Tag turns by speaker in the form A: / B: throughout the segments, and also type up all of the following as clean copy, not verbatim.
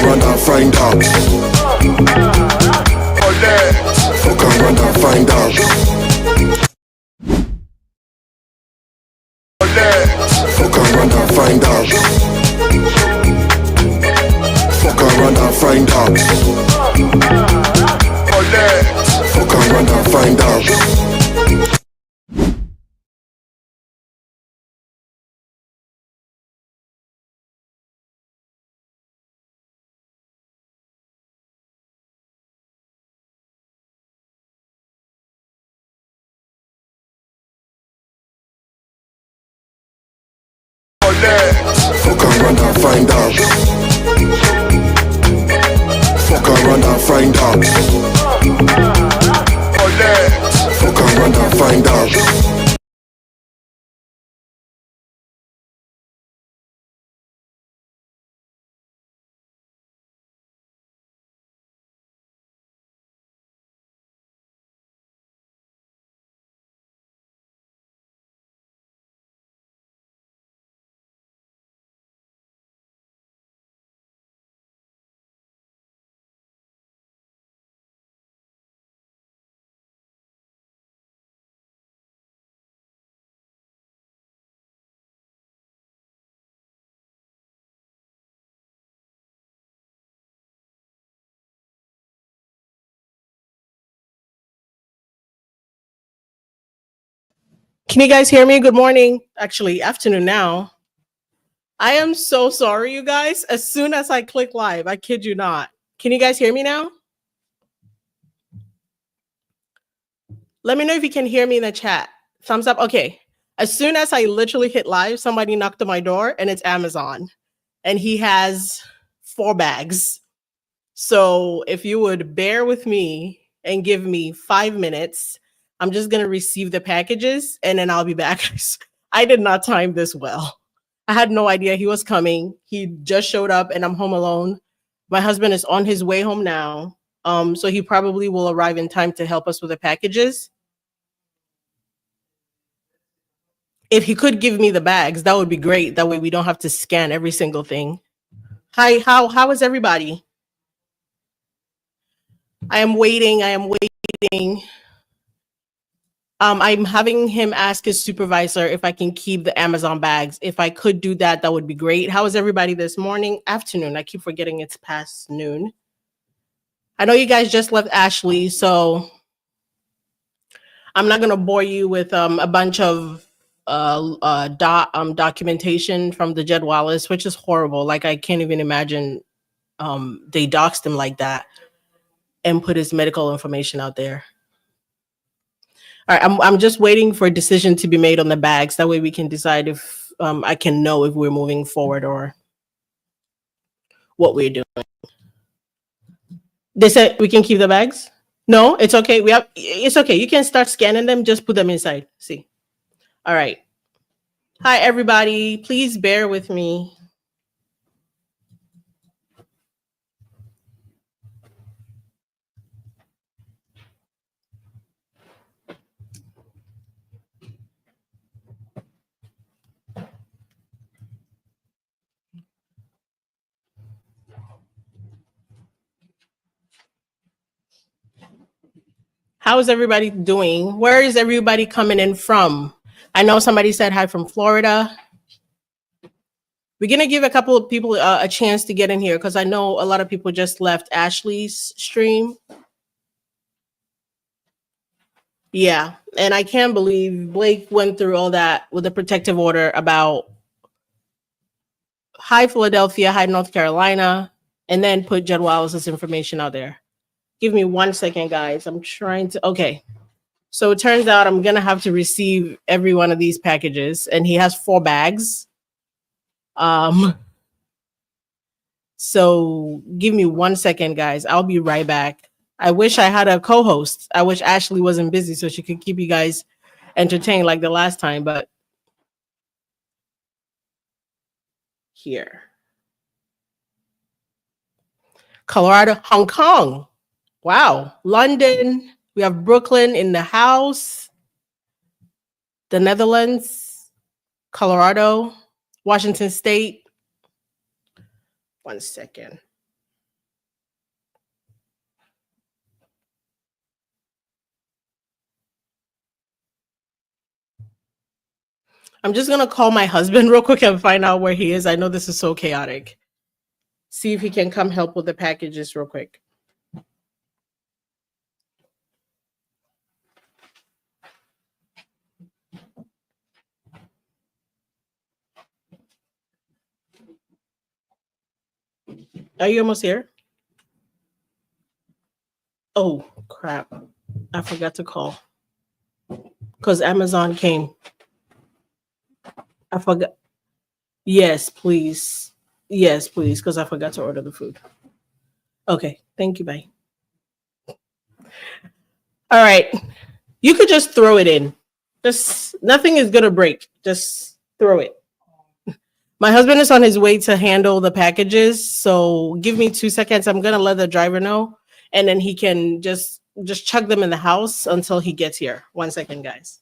A: around and find out. Fuck around and find out. Fuck around and find out. Fuck around and find out. Fuck around and find out. Fuck around and find out. Fuck around and find out. Fuck around and find out.
B: Can you guys hear me? Good morning. Actually, afternoon now. I am so sorry, you guys. As soon as I click live, I kid you not. Can you guys hear me now? Let me know if you can hear me in the chat. Thumbs up. Okay. As soon as I literally hit live, somebody knocked on my door and it's Amazon. And he has 4 bags. So if you would bear with me and give me 5 minutes, I'm just going to receive the packages and then I'll be back. I did not time this well. I had no idea he was coming. He just showed up and I'm home alone. My husband is on his way home now. So he probably will arrive in time to help us with the packages. If he could give me the bags, that would be great. That way we don't have to scan every single thing. Hi, how is everybody? I am waiting. I'm having him ask his supervisor if I can keep the Amazon bags. If I could do that, that would be great. How is everybody this morning? Afternoon. I keep forgetting it's past noon. I know you guys just left Ashley, so I'm not going to bore you with a bunch of documentation from the Jed Wallace, which is horrible. Like, I can't even imagine they doxed him like that and put his medical information out there. All right, I'm just waiting for a decision to be made on the bags. That way we can decide if I can know if we're moving forward or what we're doing. They said we can keep the bags? No, it's okay. It's okay. You can start scanning them. Just put them inside. See. All right. Hi, everybody. Please bear with me. How is everybody doing? Where is everybody coming in from? I know somebody said hi from Florida. We're going to give a couple of people a chance to get in here because I know a lot of people just left Ashley's stream. Yeah, and I can't believe Blake went through all that with a protective order about hi Philadelphia, hi North Carolina, and then put Jed Wallace's information out there. Give me 1 second, guys. I'm trying to, okay. So it turns out I'm gonna have to receive every one of these packages, and he has 4 bags. So give me 1 second, guys. I'll be right back. I wish I had a co-host. I wish Ashley wasn't busy so she could keep you guys entertained like the last time, but here. Colorado, Hong Kong. Wow. London. We have Brooklyn in the house. The Netherlands, Colorado, Washington State. 1 second. I'm just gonna call my husband real quick and find out where he is. I know this is so chaotic. See if he can come help with the packages real quick. Are you almost here? Oh crap. I forgot to call. Because Amazon came. I forgot. Yes, please. Yes, please, because I forgot to order the food. Okay, thank you, bye. All right. You could just throw it in. Just nothing is gonna break. Just throw it. My husband is on his way to handle the packages, so give me 2 seconds. I'm gonna let the driver know, and then he can just chuck them in the house until he gets here. 1 second, guys.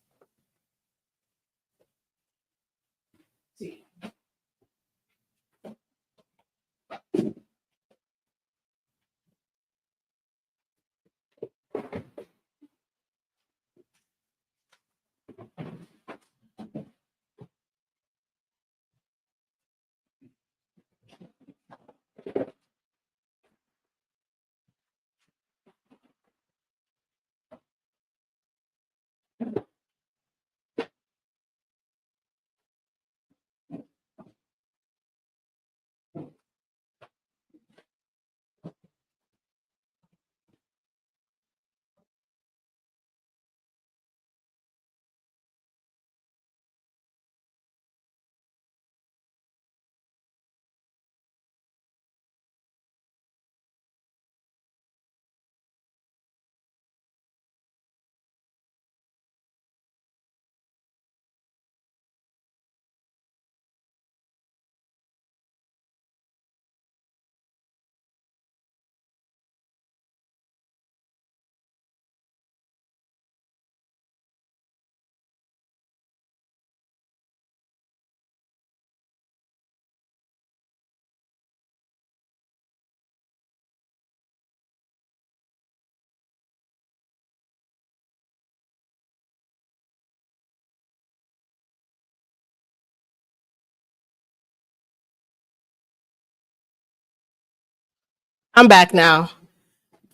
B: I'm back now.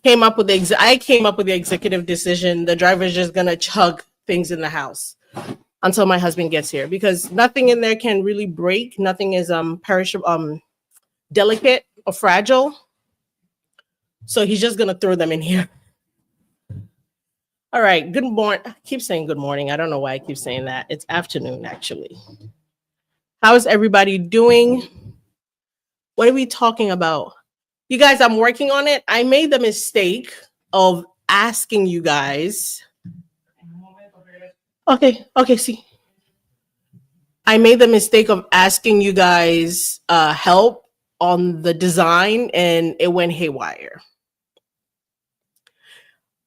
B: I came up with the executive decision. The driver's just gonna chug things in the house until my husband gets here because nothing in there can really break. Nothing is perishable, delicate or fragile. So he's just gonna throw them in here. All right. Good morning. I keep saying good morning. I don't know why I keep saying that. It's afternoon actually. How is everybody doing? What are we talking about? You guys, I'm working on it. I made the mistake of asking you guys. Okay, see. I made the mistake of asking you guys help on the design and it went haywire.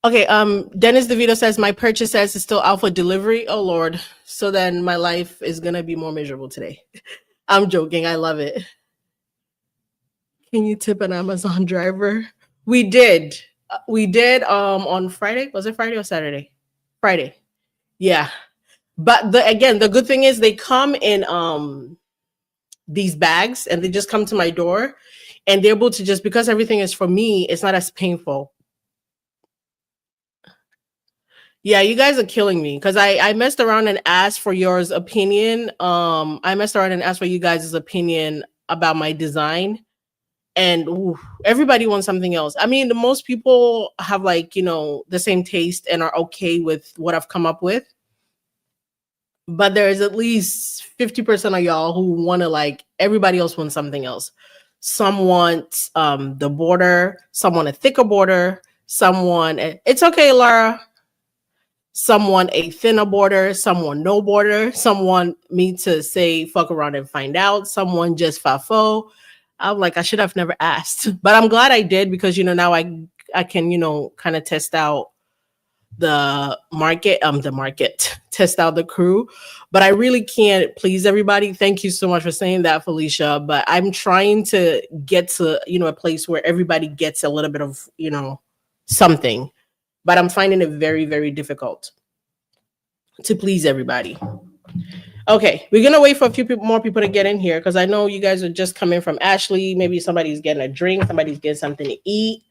B: Okay, Dennis DeVito says my purchase says it's still out for delivery. Oh Lord. So then my life is gonna be more miserable today. I'm joking, I love it. Can you tip an Amazon driver? We did. We did on Friday. Was it Friday or Saturday? Friday. Yeah. But the good thing is they come in these bags and they just come to my door and they're able to just because everything is for me, it's not as painful. Yeah, you guys are killing me because I messed around and asked for yours opinion. I messed around and asked for you guys' opinion about my design. And ooh, everybody wants something else. I mean, the most people have like, the same taste and are okay with what I've come up with. But there's at least 50% of y'all who want to like everybody else wants something else. Some want the border, some want a thicker border, someone it's okay, Laura. Someone a thinner border, someone no border, someone me to say fuck around and find out, someone just fafo. I'm like, I should have never asked, but I'm glad I did because now I can kind of test out the market, test out the crew. But I really can't please everybody. Thank you so much for saying that, Felicia. But I'm trying to get to a place where everybody gets a little bit of something. But I'm finding it very, very difficult to please everybody. Okay, we're gonna wait for a few people, more people to get in here because I know you guys are just coming from Ashley. Maybe somebody's getting a drink, somebody's getting something to eat.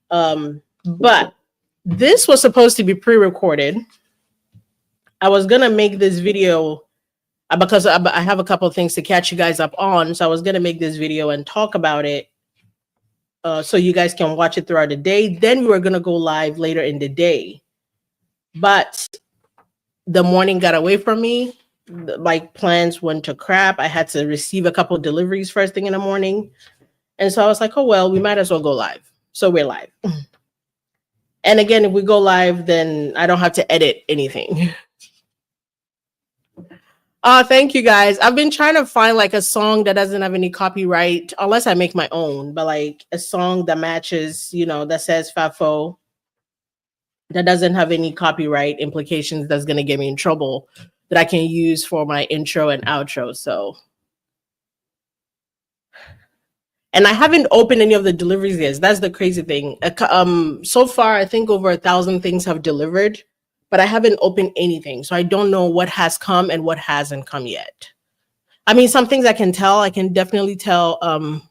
B: But this was supposed to be pre-recorded. I was gonna make this video because I have a couple of things to catch you guys up on. So I was gonna make this video and talk about it, so you guys can watch it throughout the day. Then we were gonna go live later in the day, but the morning got away from me. My plans went to crap. I had to receive a couple of deliveries first thing in the morning, and so I was like, oh well, we might as well go live. So we're live. And again, if we go live, then I don't have to edit anything. Thank you guys. I've been trying to find like a song that doesn't have any copyright, unless I make my own, but like a song that matches, that says Fafo, that doesn't have any copyright implications that's going to get me in trouble, that I can use for my intro and outro. So, and I haven't opened any of the deliveries yet. That's the crazy thing. So far, I think over 1,000 things have delivered, but I haven't opened anything. So I don't know what has come and what hasn't come yet. I mean, some things I can tell. I can definitely tell. Some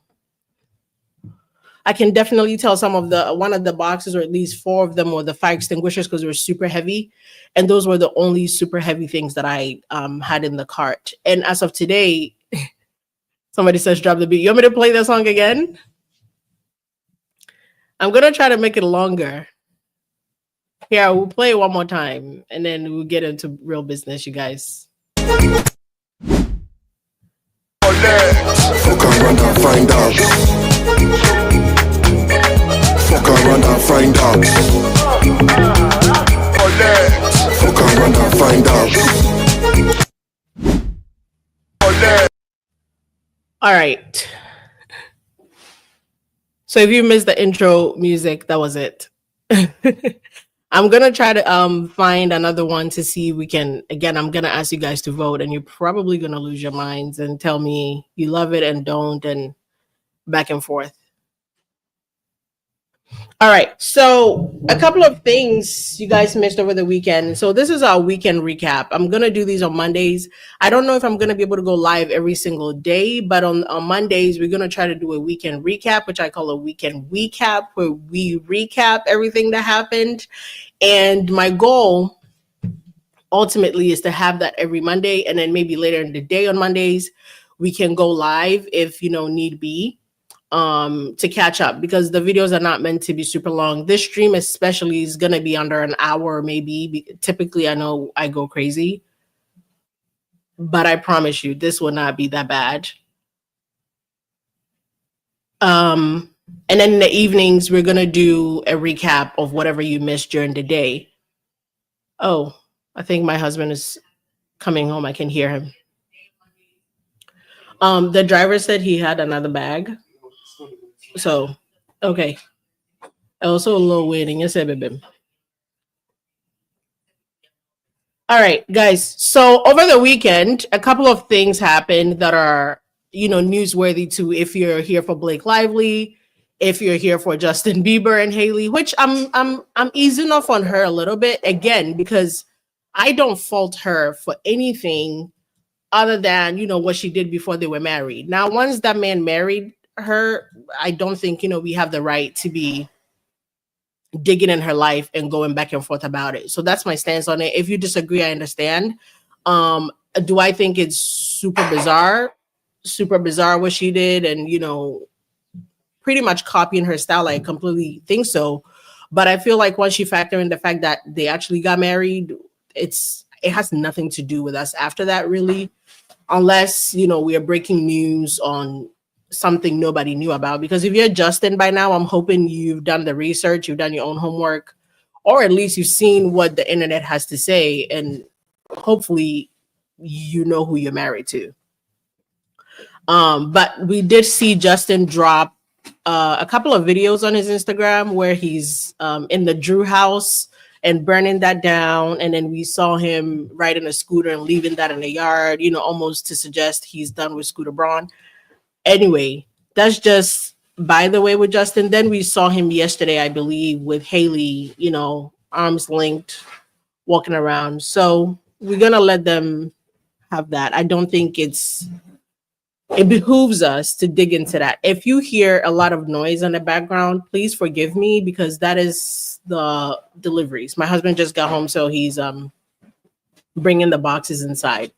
B: of one of the boxes, or at least 4 of them, were the fire extinguishers because they were super heavy, and those were the only super heavy things that I had in the cart. And as of today, somebody says drop the beat. You want me to play the song again? I'm gonna try to make it longer. Here, we'll play it one more time, and then we'll get into real business, you guys.
A: Fuck around and find out. Fuck around and find out. Fuck around and find out.
B: All right. So if you missed the intro music, that was it. I'm gonna try to find another one to see if we can. Again, I'm gonna ask you guys to vote, and you're probably gonna lose your minds and tell me you love it and don't, and back and forth. All right. So a couple of things you guys missed over the weekend. So this is our weekend recap. I'm gonna do these on Mondays. I don't know if I'm gonna be able to go live every single day, but on Mondays we're gonna try to do a weekend recap, which I call a weekend recap, where we recap everything that happened. And my goal ultimately is to have that every Monday, and then maybe later in the day on Mondays we can go live if need be, to catch up, because the videos are not meant to be super long. This stream especially is going to be under an hour, maybe. Typically, I know I go crazy, but I promise you this will not be that bad. And then in the evenings, we're going to do a recap of whatever you missed during the day. Oh, I think my husband is coming home. I can hear him. The driver said he had another bag. So, okay. Also a little waiting. Yes, baby. All right, guys. So over the weekend, a couple of things happened that are, newsworthy too. If you're here for Blake Lively, if you're here for Justin Bieber and Haley, which I'm easing off on her a little bit, again, because I don't fault her for anything other than, what she did before they were married. Now, once that man married her, I don't think, we have the right to be digging in her life and going back and forth about it. So that's my stance on it. If you disagree, I understand. Do I think it's super bizarre what she did, and pretty much copying her style? I completely think so. But I feel like once you factor in the fact that they actually got married, it has nothing to do with us after that, really, unless we are breaking news on something nobody knew about. Because if you're Justin by now, I'm hoping you've done the research, you've done your own homework, or at least you've seen what the internet has to say, and hopefully you know who you're married to. But we did see Justin drop a couple of videos on his Instagram where he's in the Drew house and burning that down, and then we saw him riding a scooter and leaving that in the yard, almost to suggest he's done with Scooter Braun. Anyway, that's just by the way with Justin. Then we saw him yesterday, I believe, with Haley, arms linked, walking around. So we're gonna let them have that. I don't think it behooves us to dig into that. If you hear a lot of noise in the background, please forgive me because that is the deliveries. My husband just got home, so he's bringing the boxes inside.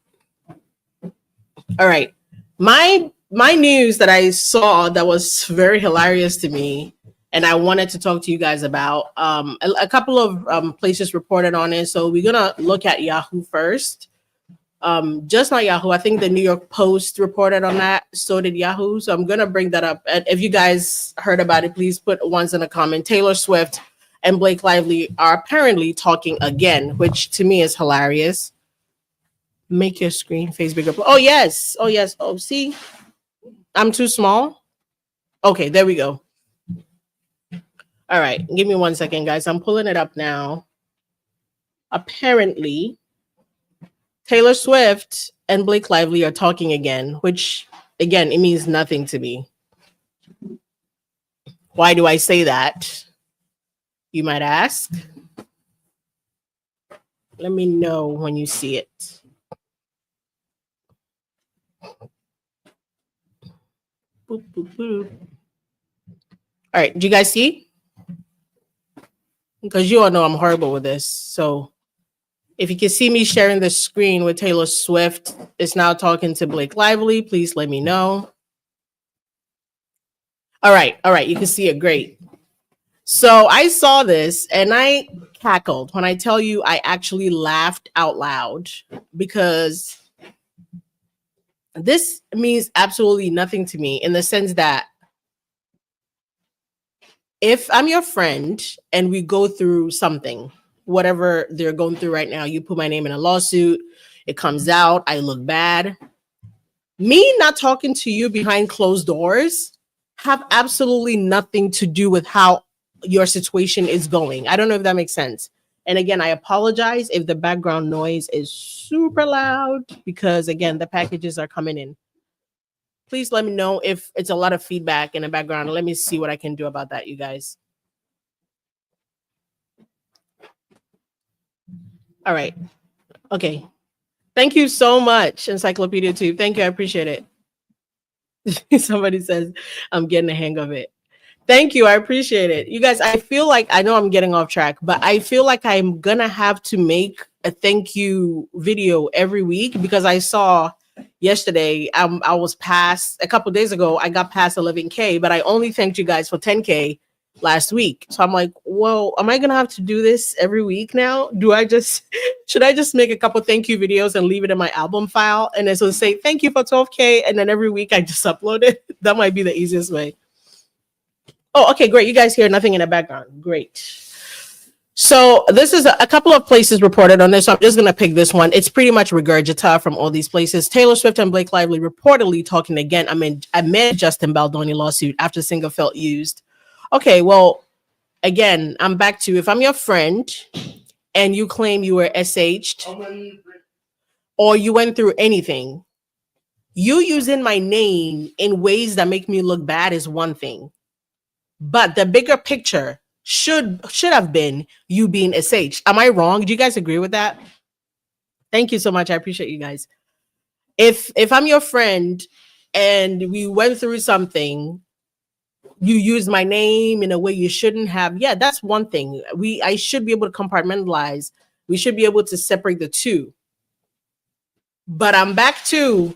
B: All right. My news that I saw that was very hilarious to me and I wanted to talk to you guys about a couple of places reported on it. So we're going to look at Yahoo first. Just not Yahoo. I think the New York Post reported on that. So did Yahoo. So I'm going to bring that up. And if you guys heard about it, please put ones in a comment. Taylor Swift and Blake Lively are apparently talking again, which to me is hilarious. Make your screen face bigger. Oh, yes. Oh, yes. Oh, see, I'm too small. Okay, there we go. All right. Give me 1 second, guys. I'm pulling it up now. Apparently, Taylor Swift and Blake Lively are talking again, which, again, it means nothing to me. Why do I say that? You might ask. Let me know when you see it. Boop, boop, boop. All right, do you guys see? Because you all know I'm horrible with this. So if you can see me sharing the screen with Taylor Swift is now talking to Blake Lively, please let me know. All right, you can see it, great. So I saw this and I cackled. When I tell you I actually laughed out loud because this means absolutely nothing to me in the sense that if I'm your friend and we go through something, whatever they're going through right now, you put my name in a lawsuit, it comes out, I look bad. Me not talking to you behind closed doors have absolutely nothing to do with how your situation is going. I don't know if that makes sense. And again, I apologize if the background noise is super loud because again, the packages are coming in. Please let me know if it's a lot of feedback in the background. Let me see what I can do about that, you guys. All right. Okay. Thank you so much, Encyclopedia Tube. Thank you. I appreciate it. Somebody says I'm getting the hang of it. Thank you. I appreciate it. You guys, I feel like I know I'm getting off track, but I feel like I'm going to have to make a thank you video every week because I saw yesterday, I was past a couple of days ago, I got past 11K, but I only thanked you guys for 10K last week. So I'm like, well, am I going to have to do this every week now? Should I just make a couple thank you videos and leave it in my album file? And then so say, thank you for 12K. And then every week I just upload it. That might be the easiest way. Oh, okay, great. You guys hear nothing in the background. Great. So this is a couple of places reported on this. So I'm just going to pick this one. It's pretty much regurgita from all these places. Taylor Swift and Blake Lively reportedly talking again amid Justin Baldoni lawsuit after single felt used. Okay, well, again, I'm back to if I'm your friend and you claim you were SH'd or you went through anything, you using my name in ways that make me look bad is one thing. But the bigger picture should have been you being SH. Am I wrong? Do you guys agree with that? Thank you so much. I appreciate you guys. If I'm your friend and we went through something, you use my name in a way you shouldn't have. Yeah, that's one thing. I should be able to compartmentalize. We should be able to separate the two. But I'm back to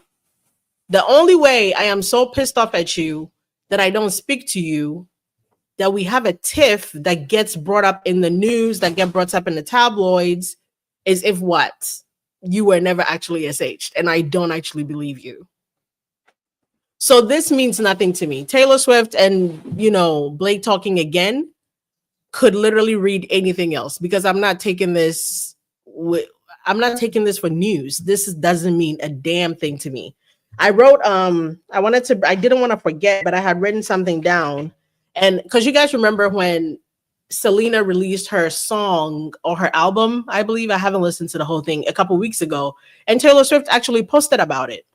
B: the only way I am so pissed off at you that I don't speak to you, that we have a tiff that gets brought up in the news, that get brought up in the tabloids, is if what? You were never actually SH'd, and I don't actually believe you. So this means nothing to me. Taylor Swift and, Blake talking again could literally read anything else because I'm not taking this for news. This doesn't mean a damn thing to me. I wrote, I didn't want to forget, but I had written something down. And because you guys remember when Selena released her song or her album, I believe, I haven't listened to the whole thing, a couple weeks ago, and Taylor Swift actually posted about it,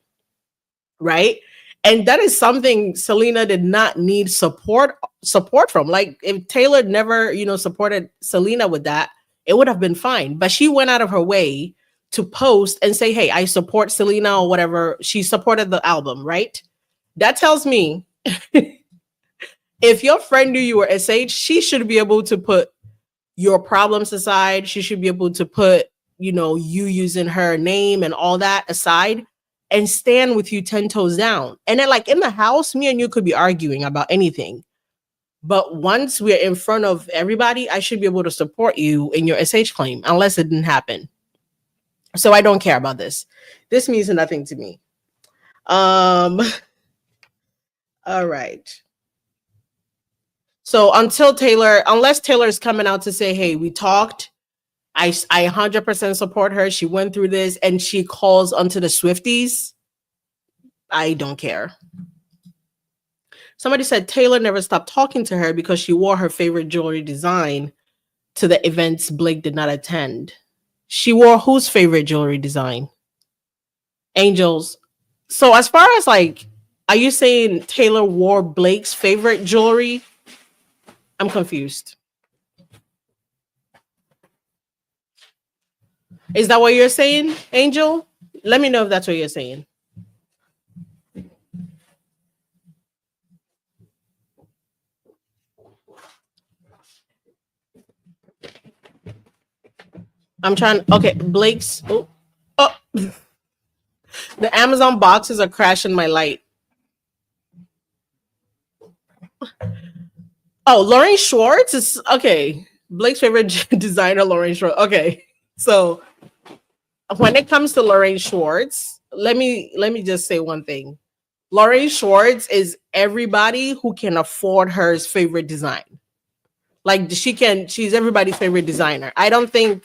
B: right? And that is something Selena did not need support from. Like if Taylor never, supported Selena with that, it would have been fine. But she went out of her way to post and say, hey, I support Selena or whatever. She supported the album, right? That tells me if your friend knew you were SH, she should be able to put your problems aside. She should be able to put, you using her name and all that aside and stand with you 10 toes down. And then, like, in the house, me and you could be arguing about anything. But once we're in front of everybody, I should be able to support you in your SH claim, unless it didn't happen. So I don't care about this. This means nothing to me. All right. So unless Taylor is coming out to say, hey, we talked, I 100% support her. She went through this and she calls onto the Swifties, I don't care. Somebody said Taylor never stopped talking to her because she wore her favorite jewelry design to the events Blake did not attend. She wore whose favorite jewelry design? Angels. So as far as, like, are you saying Taylor wore Blake's favorite jewelry? I'm confused. Is that what you're saying, Angel? Let me know if that's what you're saying. I'm trying. Okay, Blake's. Oh. The Amazon boxes are crashing my light. Oh, Lauren Schwartz is okay. Blake's favorite designer, Lauren Schwartz. Okay, so when it comes to Lauren Schwartz, let me just say one thing. Lauren Schwartz is everybody who can afford her favorite design. Like, she's everybody's favorite designer. I don't think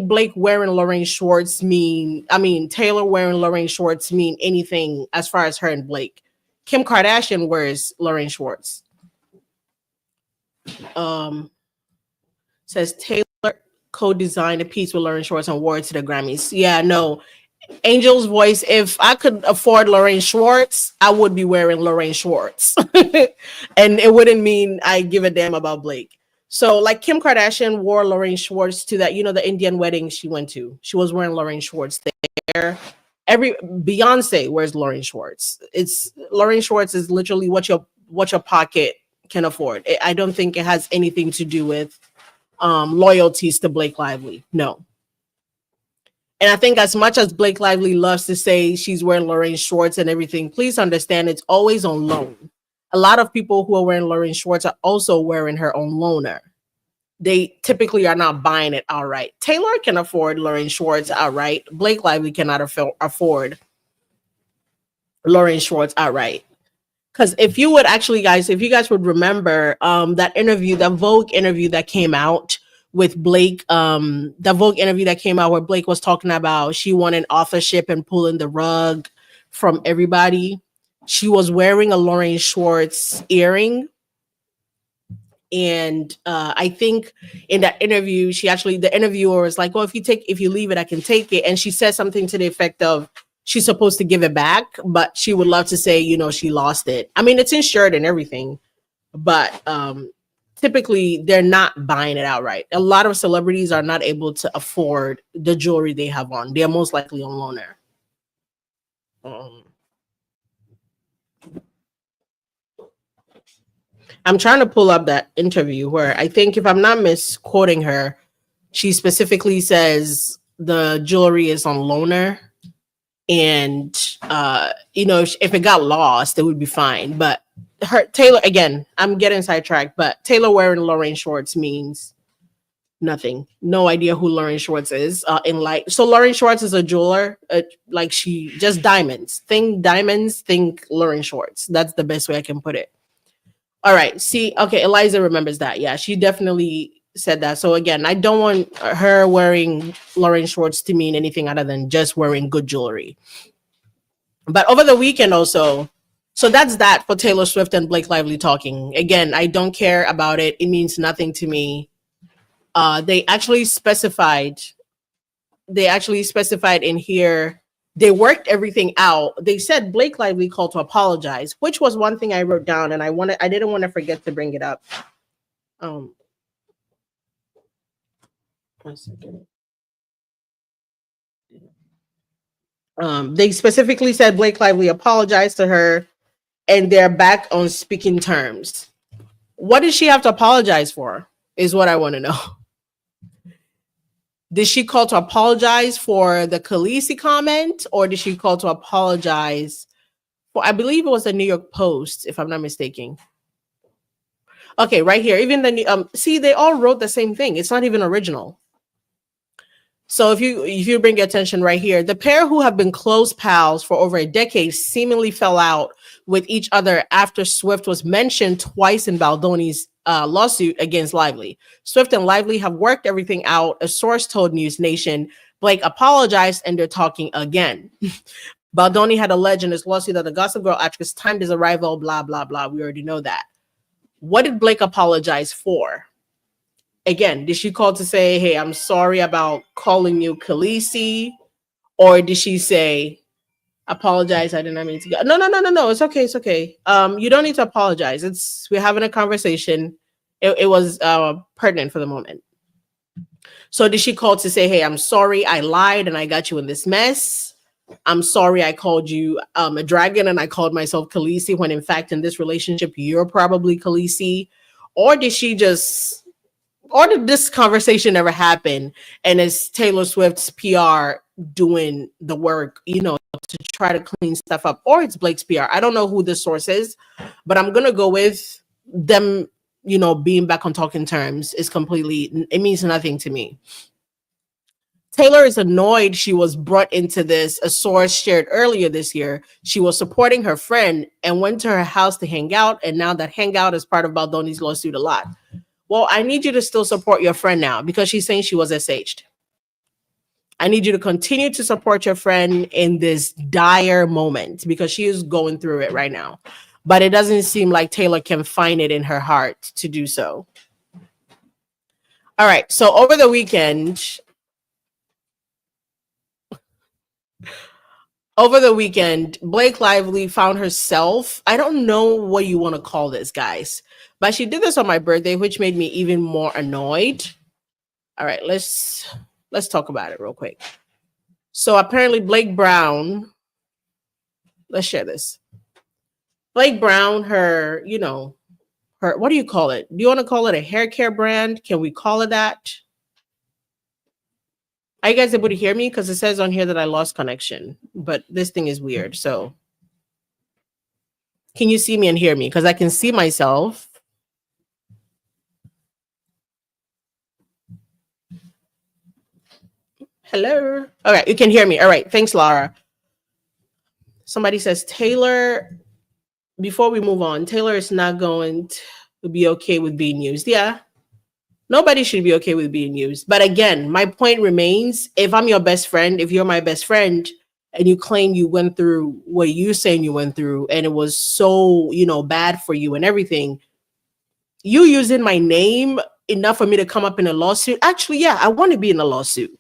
B: Blake wearing Lauren Schwartz Taylor wearing Lauren Schwartz mean anything as far as her and Blake. Kim Kardashian wears Lauren Schwartz. Says Taylor co-designed a piece with Lauren Schwartz and wore it to the Grammys. Yeah, no. Angel's voice, if I could afford Lauren Schwartz, I would be wearing Lauren Schwartz. And it wouldn't mean I give a damn about Blake. So, like, Kim Kardashian wore Lauren Schwartz to that, the Indian wedding she went to. She was wearing Lauren Schwartz there. Beyonce wears Lauren Schwartz. It's Lauren Schwartz is literally what your pocket can afford. I don't think it has anything to do with loyalties to Blake Lively. No. And I think as much as Blake Lively loves to say she's wearing Lauren Schwartz and everything, please understand it's always on loan. A lot of people who are wearing Lauren Schwartz are also wearing her on loaner. They typically are not buying it outright. Taylor can afford Lauren Schwartz outright. Blake Lively cannot afford Lauren Schwartz outright. Because if you guys would remember that Vogue interview that came out with Blake, the Vogue interview that came out where Blake was talking about she wanted authorship and pulling the rug from everybody. She was wearing a Lauren Schwartz earring. And I think in that interview, the interviewer was like, well, if you leave it, I can take it. And she said something to the effect of she's supposed to give it back, but she would love to say, she lost it. I mean, it's insured and everything, but typically they're not buying it outright. A lot of celebrities are not able to afford the jewelry they have on. They're most likely on loaner. I'm trying to pull up that interview where I think, if I'm not misquoting her, she specifically says the jewelry is on loaner. And, if it got lost, it would be fine. But Taylor, again, I'm getting sidetracked, but Taylor wearing Lauren Schwartz means nothing. No idea who Lauren Schwartz is So Lauren Schwartz is a jeweler. She just diamonds. Think Lauren Schwartz. That's the best way I can put it. All right. See, okay, Eliza remembers that. Yeah, she definitely said that. So again, I don't want her wearing Lauren Schwartz to mean anything other than just wearing good jewelry. But over the weekend also, so that's that for Taylor Swift and Blake Lively talking. Again, I don't care about it. It means nothing to me. They actually specified in here, they worked everything out. They said Blake Lively called to apologize, which was one thing I wrote down, and I didn't want to forget to bring it up. 1 second. They specifically said Blake Lively apologized to her and they're back on speaking terms. What did she have to apologize for? Is what I want to know. Did she call to apologize for the Khaleesi comment, or did she call to apologize for, I believe it was the New York Post, if I'm not mistaken. Okay, right here. Even the see, they all wrote the same thing. It's not even original. So if you bring your attention right here, the pair who have been close pals for over a decade seemingly fell out with each other after Swift was mentioned twice in Baldoni's lawsuit against Lively. Swift and Lively have worked everything out. A source told News Nation. Blake apologized and they're talking again. Baldoni had alleged in his lawsuit that the Gossip Girl actress timed his arrival, blah, blah, blah. We already know that. What did Blake apologize for? Again, did she call to say, hey, I'm sorry about calling you Khaleesi? Or did she say, apologize, I did not mean to go? No. It's okay. It's okay. You don't need to apologize. We're having a conversation. It was pertinent for the moment. So did she call to say, hey, I'm sorry, I lied and I got you in this mess? I'm sorry I called you a dragon and I called myself Khaleesi when in fact in this relationship you're probably Khaleesi? Or did this conversation ever happen and it's Taylor Swift's PR doing the work, to try to clean stuff up, or it's Blake's PR? I don't know who the source is, but I'm going to go with them, being back on talking terms it means nothing to me. Taylor is annoyed she was brought into this. A source shared earlier this year, she was supporting her friend and went to her house to hang out. And now that hangout is part of Baldoni's lawsuit a lot. Well, I need you to still support your friend now because she's saying she was SH'd. I need you to continue to support your friend in this dire moment because she is going through it right now. But it doesn't seem like Taylor can find it in her heart to do so. All right. So over the weekend, Blake Lively found herself, I don't know what you want to call this, guys, but she did this on my birthday, which made me even more annoyed. All right, let's talk about it real quick. So apparently Blake Brown, let's share this. Blake Brown, her, what do you call it? Do you want to call it a hair care brand? Can we call it that? Are you guys able to hear me? Because it says on here that I lost connection, but this thing is weird. So can you see me and hear me? Because I can see myself. Hello. All right, you can hear me. All right, thanks, Laura. Somebody says, Taylor, before we move on, Taylor is not going to be okay with being used. Yeah, nobody should be okay with being used. But again, my point remains, if I'm your best friend, if you're my best friend, and you claim you went through what you're saying you went through, and it was so, bad for you and everything, you using my name enough for me to come up in a lawsuit? Actually, yeah, I want to be in a lawsuit.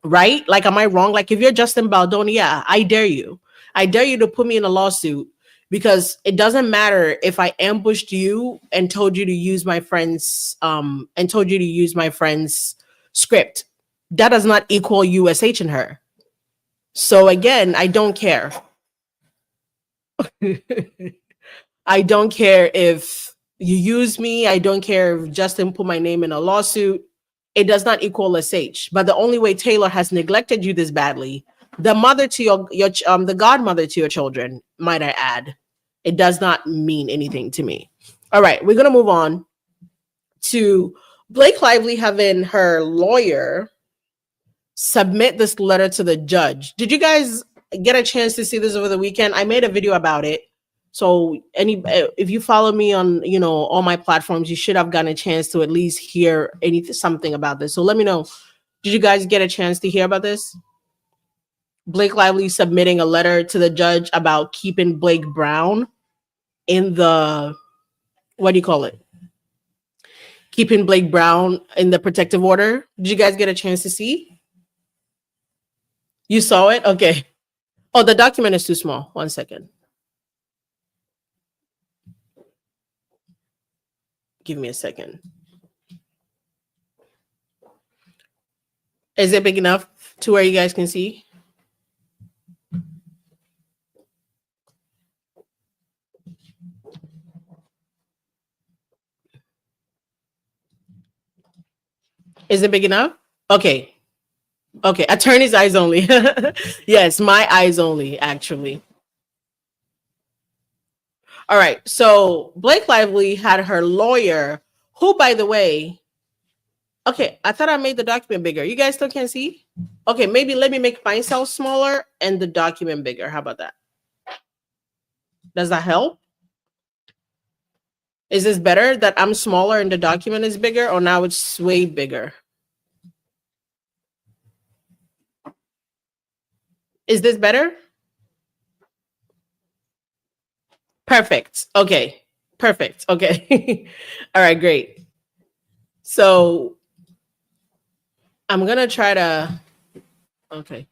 B: Right? Like, am I wrong? Like, if you're Justin Baldoni, yeah, I dare you. I dare you to put me in a lawsuit because it doesn't matter if I ambushed you and told you to use my friend's script. That does not equal USH in her. So again, I don't care. I don't care if you use me. I don't care if Justin put my name in a lawsuit. It does not equal SH. But the only way Taylor has neglected you this badly, the mother to your the godmother to your children, might I add, it does not mean anything to me. All right, we're gonna move on to Blake Lively having her lawyer submit this letter to the judge. Did you guys get a chance to see this over the weekend? I made a video about it. So if you follow me on, all my platforms, you should have gotten a chance to at least hear something about this. So let me know. Did you guys get a chance to hear about this? Blake Lively submitting a letter to the judge about keeping Blake Brown in the, what do you call it? Keeping Blake Brown in the protective order. Did you guys get a chance to see? You saw it? Okay. Oh, the document is too small. 1 second. Give me a second. Is it big enough to where you guys can see? Is it big enough? Okay. Okay. Attorney's eyes only. Yes, my eyes only, actually. All right. So Blake Lively had her lawyer, who, by the way, okay, I thought I made the document bigger. You guys still can't see? Okay, maybe let me make myself smaller and the document bigger. How about that? Does that help? Is this better that I'm smaller and the document is bigger, or now it's way bigger? Is this better? Perfect. Okay. Perfect. Okay. All right, great. So I'm going to try to, okay,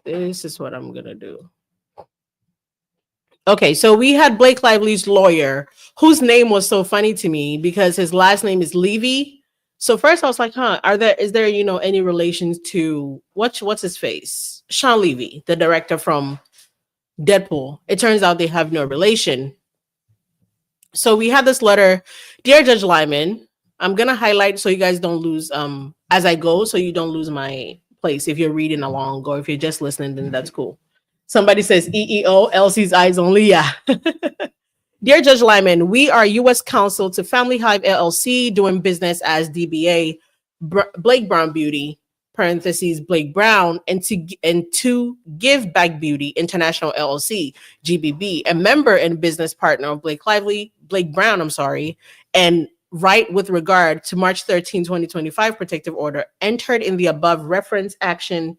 B: this is what I'm going to do. Okay, so we had Blake Lively's lawyer, whose name was so funny to me because his last name is Levy. So first I was like, huh, is there, any relations to what's his face? Sean Levy, the director from Deadpool. It turns out they have no relation. So we had this letter, Dear Judge Lyman, I'm gonna highlight so you guys don't lose as I go, so you don't lose my place if you're reading along, or if you're just listening, then that's cool. Somebody says EEO, Elsie's eyes only. Yeah. Dear Judge Lyman, we are U.S. counsel to Family Hive LLC, doing business as DBA Blake Brown Beauty, parentheses Blake Brown, and to Give Back Beauty International LLC, GBB, a member and business partner of Blake Brown, and right with regard to March 13, 2025 protective order entered in the above reference action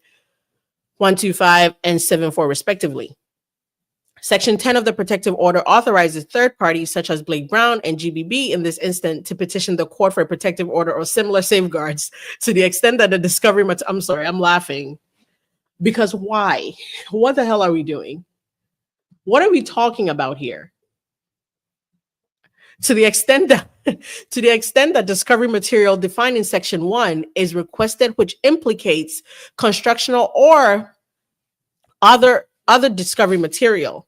B: 125 and 74 respectively. Section 10 of the protective order authorizes third parties such as Blake Brown and GBB in this instant to petition the court for a protective order or similar safeguards to the extent that the discovery I'm sorry, I'm laughing. Because why? What the hell are we doing? What are we talking about here? To the extent that discovery material defined in section 1 is requested, which implicates constructional or other discovery material,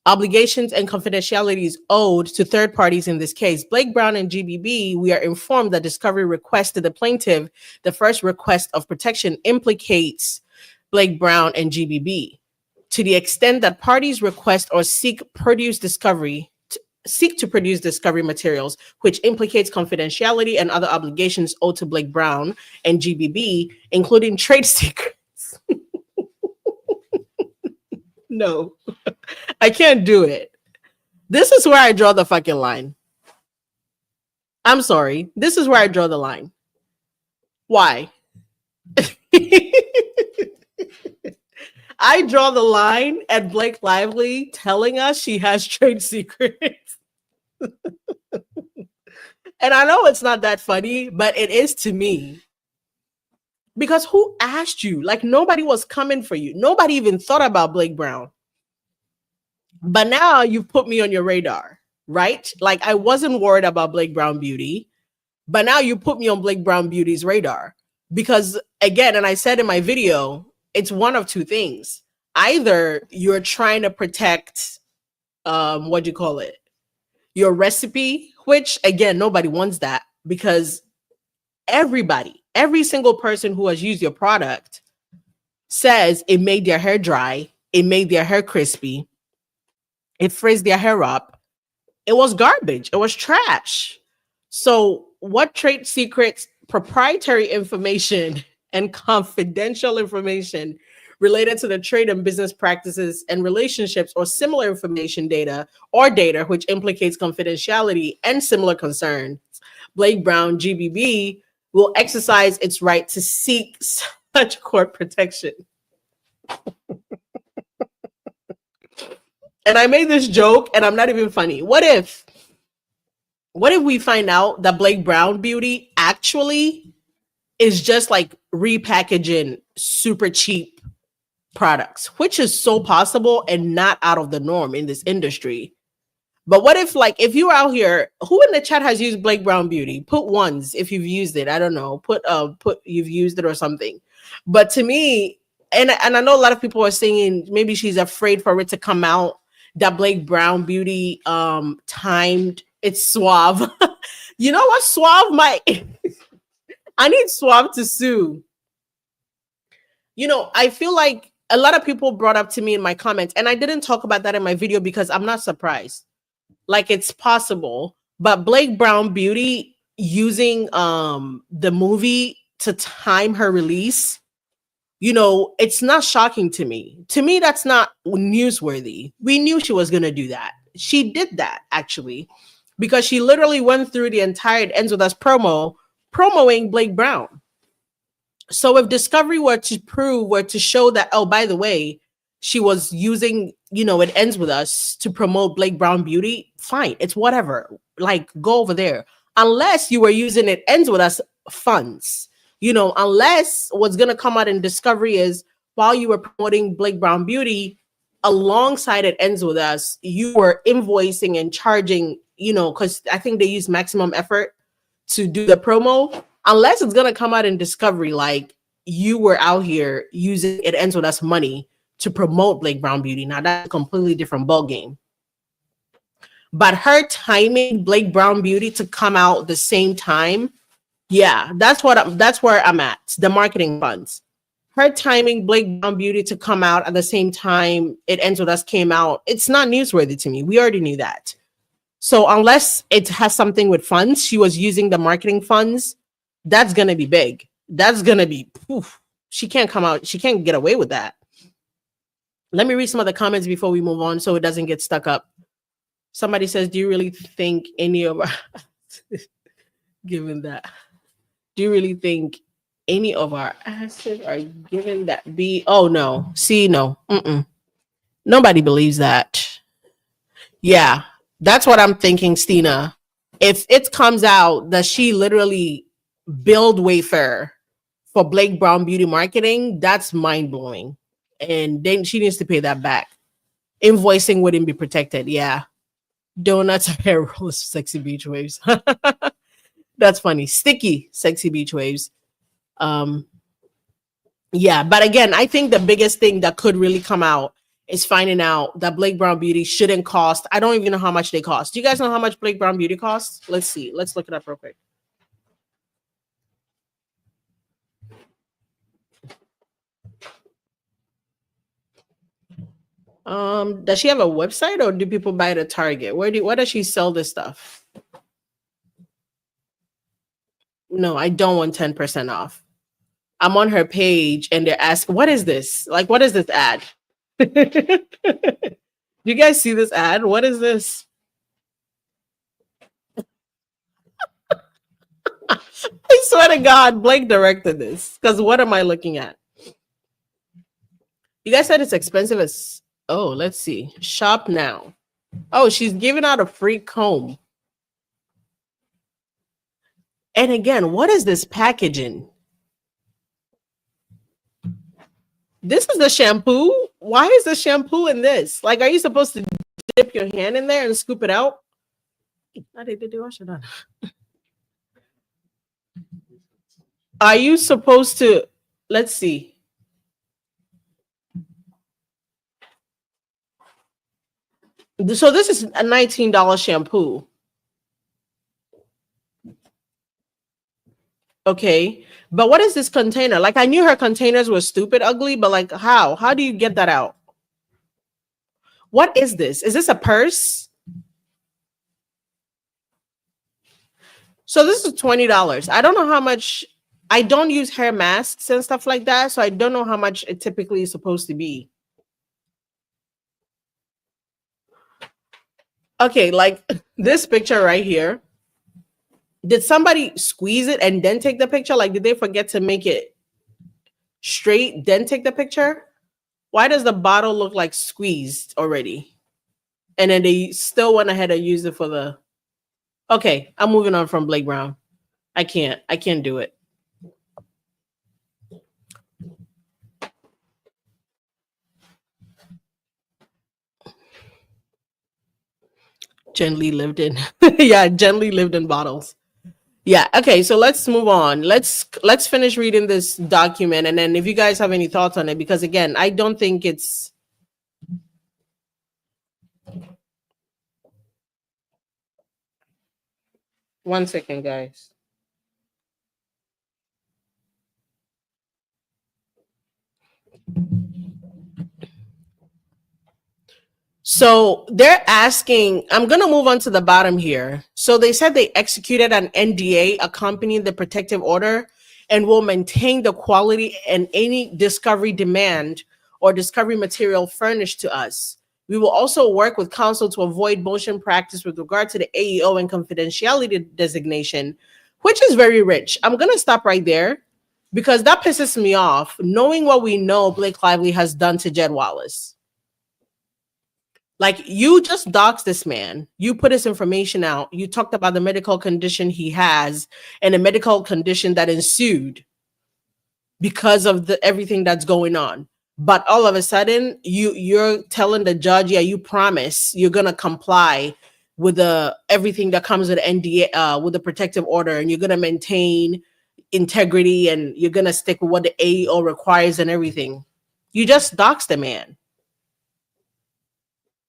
B: obligations and confidentiality is owed to third parties. In this case, Blake Brown and GBB, we are informed that discovery request to the plaintiff, the first request of protection, implicates Blake Brown and GBB. To the extent that parties request or seek to produce discovery materials, which implicates confidentiality and other obligations owed to Blake Brown and GBB, including trade secrets. No, I can't do it. This is where I draw the fucking line. I'm sorry. This is where I draw the line. Why? I draw the line at Blake Lively telling us she has trade secrets. And I know it's not that funny, but it is to me. Because who asked you? Like, nobody was coming for you. Nobody even thought about Blake Brown. But now you've put me on your radar, right? Like, I wasn't worried about Blake Brown Beauty, but now you put me on Blake Brown Beauty's radar. Because again, and I said in my video, it's one of two things. Either you're trying to protect, your recipe, which again, nobody wants that, because every single person who has used your product says it made their hair dry, it made their hair crispy, it frizzed their hair up. It was garbage. It was trash. So what trade secrets, proprietary information, and confidential information related to the trade and business practices and relationships or similar information data which implicates confidentiality and similar concerns, Blake Brown, GBB, will exercise its right to seek such court protection. And I made this joke, and I'm not even funny. What if we find out that Blake Brown Beauty actually is just like repackaging super cheap products, which is so possible and not out of the norm in this industry. But what if, like, if you're out here, who in the chat has used Blake Brown Beauty? Put ones if you've used it. I don't know. Put you've used it or something. But to me, and I know a lot of people are saying maybe she's afraid for it to come out that Blake Brown Beauty timed it's Suave. You know what? Suave might I need Swab to sue. You know, I feel like a lot of people brought up to me in my comments, and I didn't talk about that in my video because I'm not surprised. Like it's possible, but Blake Brown Beauty using the movie to time her release, you know, it's not shocking to me. To me, that's not newsworthy. We knew she was gonna do that. She did that actually, because she literally went through the entire It Ends With Us promoting Blake Brown. So if Discovery were to show that, oh, by the way, she was using, you know, It Ends With Us to promote Blake Brown Beauty, fine, it's whatever. Like, go over there. Unless you were using It Ends With Us funds, you know, unless what's gonna come out in Discovery is while you were promoting Blake Brown Beauty, alongside It Ends With Us, you were invoicing and charging, you know, because I think they use Maximum Effort to do the promo. Unless it's gonna come out in Discovery, like you were out here using It Ends With Us money to promote Blake Brown Beauty. Now that's a completely different ball game. But her timing Blake Brown Beauty to come out the same time, yeah, that's where I'm at. The marketing funds. Her timing Blake Brown Beauty to come out at the same time It Ends With Us came out, it's not newsworthy to me. We already knew that. So unless it has something with funds, she was using the marketing funds, that's gonna be big. That's gonna be oof. She can't come out, she can't get away with that. Let me read some of the comments before we move on so it doesn't get stuck up. Somebody says, do you really think any of our given that? Do you really think any of our assets are given that B? Oh no. See, no. Mm-mm. Nobody believes that. Yeah, that's what I'm thinking, Stina. If it comes out that she literally billed Wayfair for Blake Brown Beauty marketing, that's mind blowing. And then she needs to pay that back. Invoicing wouldn't be protected. Yeah. Donuts are hair rollers, sexy beach waves. That's funny. Sticky, sexy beach waves. Um, yeah, but again, I think the biggest thing that could really come out is finding out that Blake Brown Beauty shouldn't cost. I don't even know how much they cost. Do you guys know how much Blake Brown Beauty costs? Let's see. Let's look it up real quick. Does she have a website or do people buy it at Target? Where does she sell this stuff? No, I don't want 10% off. I'm on her page and they're asking, what is this? Like, what is this ad? Do you guys see this ad? What is this? I swear to God, Blake directed this. Because what am I looking at? You guys said it's expensive as. Oh, let's see. Shop now. Oh, she's giving out a free comb. And again, what is this packaging? This is the shampoo. Why is the shampoo in this? Like, are you supposed to dip your hand in there and scoop it out? Are you supposed to? Let's see. So this is a $19 shampoo. Okay. But what is this container? Like, I knew her containers were stupid ugly, but like, how? How do you get that out? What is this? Is this a purse? So this is $20. I don't know how much. I don't use hair masks and stuff like that, so I don't know how much it typically is supposed to be. Okay, like this picture right here. Did somebody squeeze it and then take the picture? Like, did they forget to make it straight, then take the picture? Why does the bottle look like squeezed already? And then they still went ahead and used it for the. Okay, I'm moving on from Blake Brown. I can't do it. Gently lived in. Yeah, gently lived in bottles. Yeah, okay, so let's move on. Let's finish reading this document and then if you guys have any thoughts on it, because again, I don't think it's. One second, guys. So they're asking, I'm going to move on to the bottom here. So they said they executed an NDA accompanying the protective order and will maintain the quality and any discovery demand or discovery material furnished to us. We will also work with counsel to avoid motion practice with regard to the AEO and confidentiality designation, which is very rich. I'm going to stop right there because that pisses me off, knowing what we know Blake Lively has done to Jed Wallace. Like, you just doxed this man. You put his information out. You talked about the medical condition he has and the medical condition that ensued because of the everything that's going on. But all of a sudden, you're telling the judge, yeah, you promise you're gonna comply with the everything that comes with NDA, with the protective order, and you're gonna maintain integrity and you're gonna stick with what the AEO requires and everything. You just doxed the man.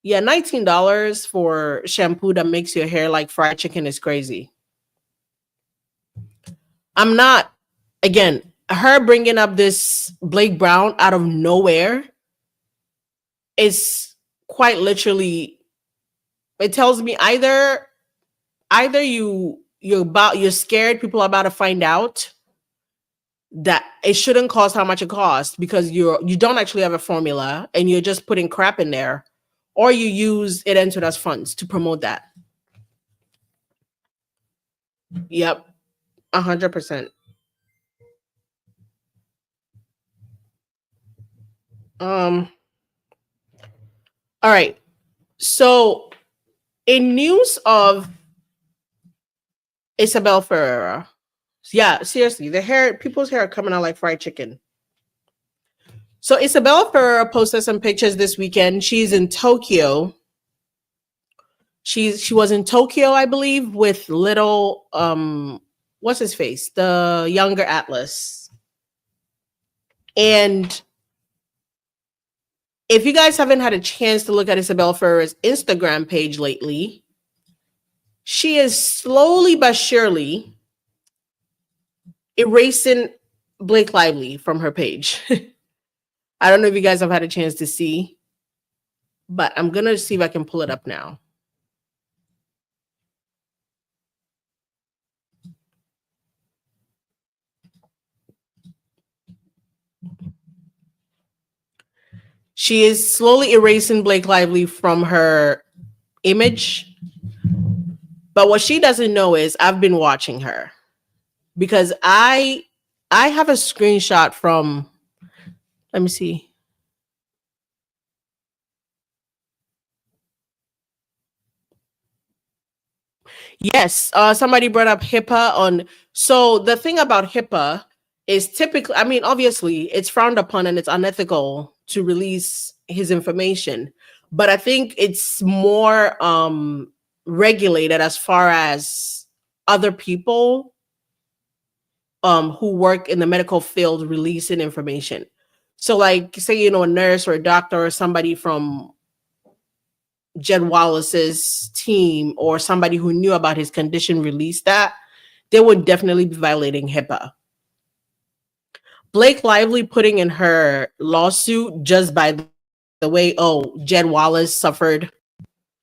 B: Yeah, $19 for shampoo that makes your hair like fried chicken is crazy. I'm not, again, her bringing up this Blake Brown out of nowhere is quite literally, it tells me either you're scared people are about to find out that it shouldn't cost how much it costs because you don't actually have a formula and you're just putting crap in there, or you use it entered as funds to promote that. Yep, 100%. All right. So, in news of Isabela Ferrer, yeah, seriously, people's hair are coming out like fried chicken. So Isabela Ferrer posted some pictures this weekend. She's in Tokyo. She was in Tokyo, I believe, with little what's his face? The younger Atlas. And if you guys haven't had a chance to look at Isabela Ferrer's Instagram page lately, she is slowly but surely erasing Blake Lively from her page. I don't know if you guys have had a chance to see, but I'm going to see if I can pull it up now. She is slowly erasing Blake Lively from her image. But what she doesn't know is I've been watching her because I have a screenshot from, let me see. Yes, somebody brought up HIPAA on. So the thing about HIPAA is typically, I mean, obviously it's frowned upon and it's unethical to release his information, but I think it's more regulated as far as other people who work in the medical field releasing information. So like, say, a nurse or a doctor or somebody from Jed Wallace's team or somebody who knew about his condition released that, they would definitely be violating HIPAA. Blake Lively putting in her lawsuit just by the way, Jed Wallace suffered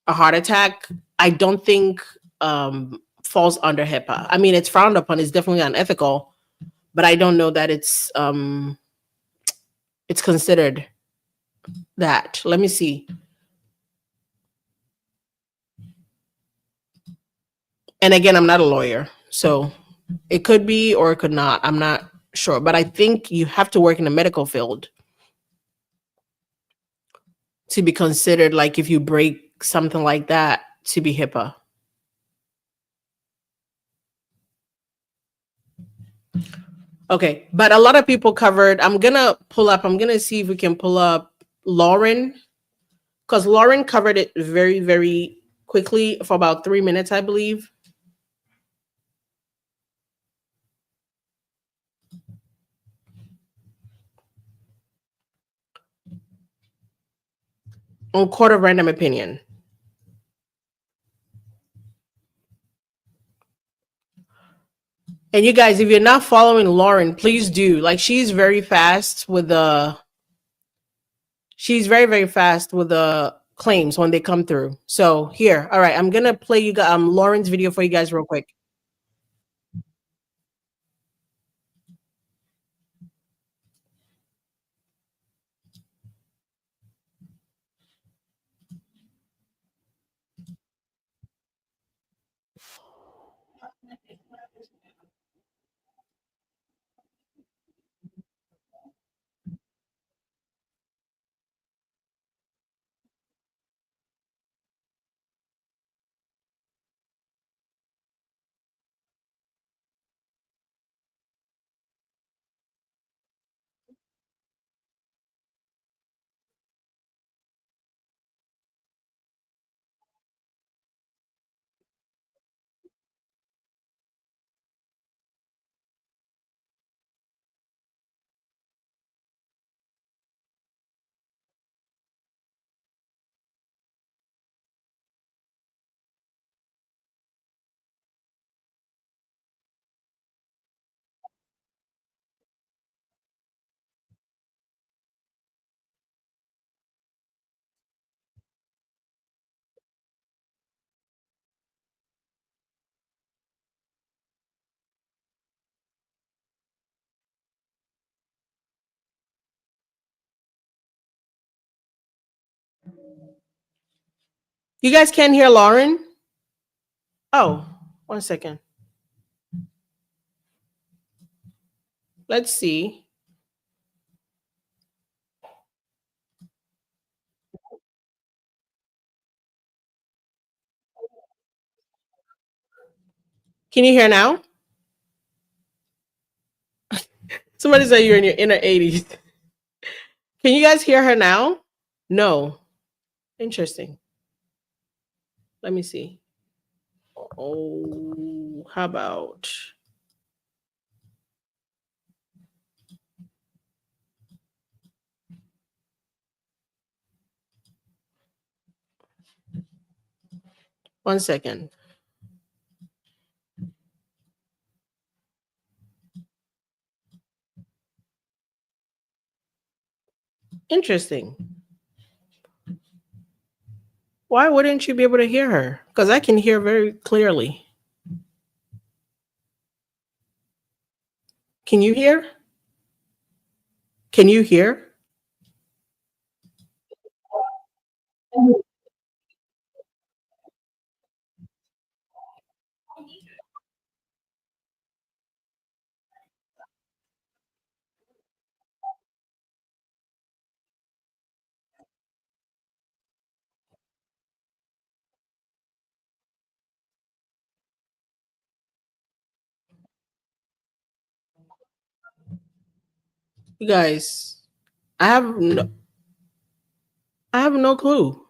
B: a heart attack, I don't think falls under HIPAA. I mean, it's frowned upon. It's definitely unethical, but I don't know that it's considered that. Let me see. And again, I'm not a lawyer, so it could be or it could not. I'm not sure, but I think you have to work in the medical field to be considered, like if you break something like that, to be HIPAA. Okay, but a lot of people covered. I'm gonna see if we can pull up Lauren, because Lauren covered it very, very quickly for about 3 minutes, I believe. On Court of Random Opinion. And you guys, if you're not following Lauren, please do. Like, she's very fast with the claims when they come through. So here, all right, I'm gonna play you Lauren's video for you guys real quick. You guys can't hear Lauren? Oh, 1 second. Let's see. Can you hear now? Somebody said you're in your inner 80s. Can you guys hear her now? No. Interesting. Let me see. Oh, how about? One second. Interesting. Why wouldn't you be able to hear her? Because I can hear very clearly. Can you hear? Can you hear? You guys, I have no, I have no clue.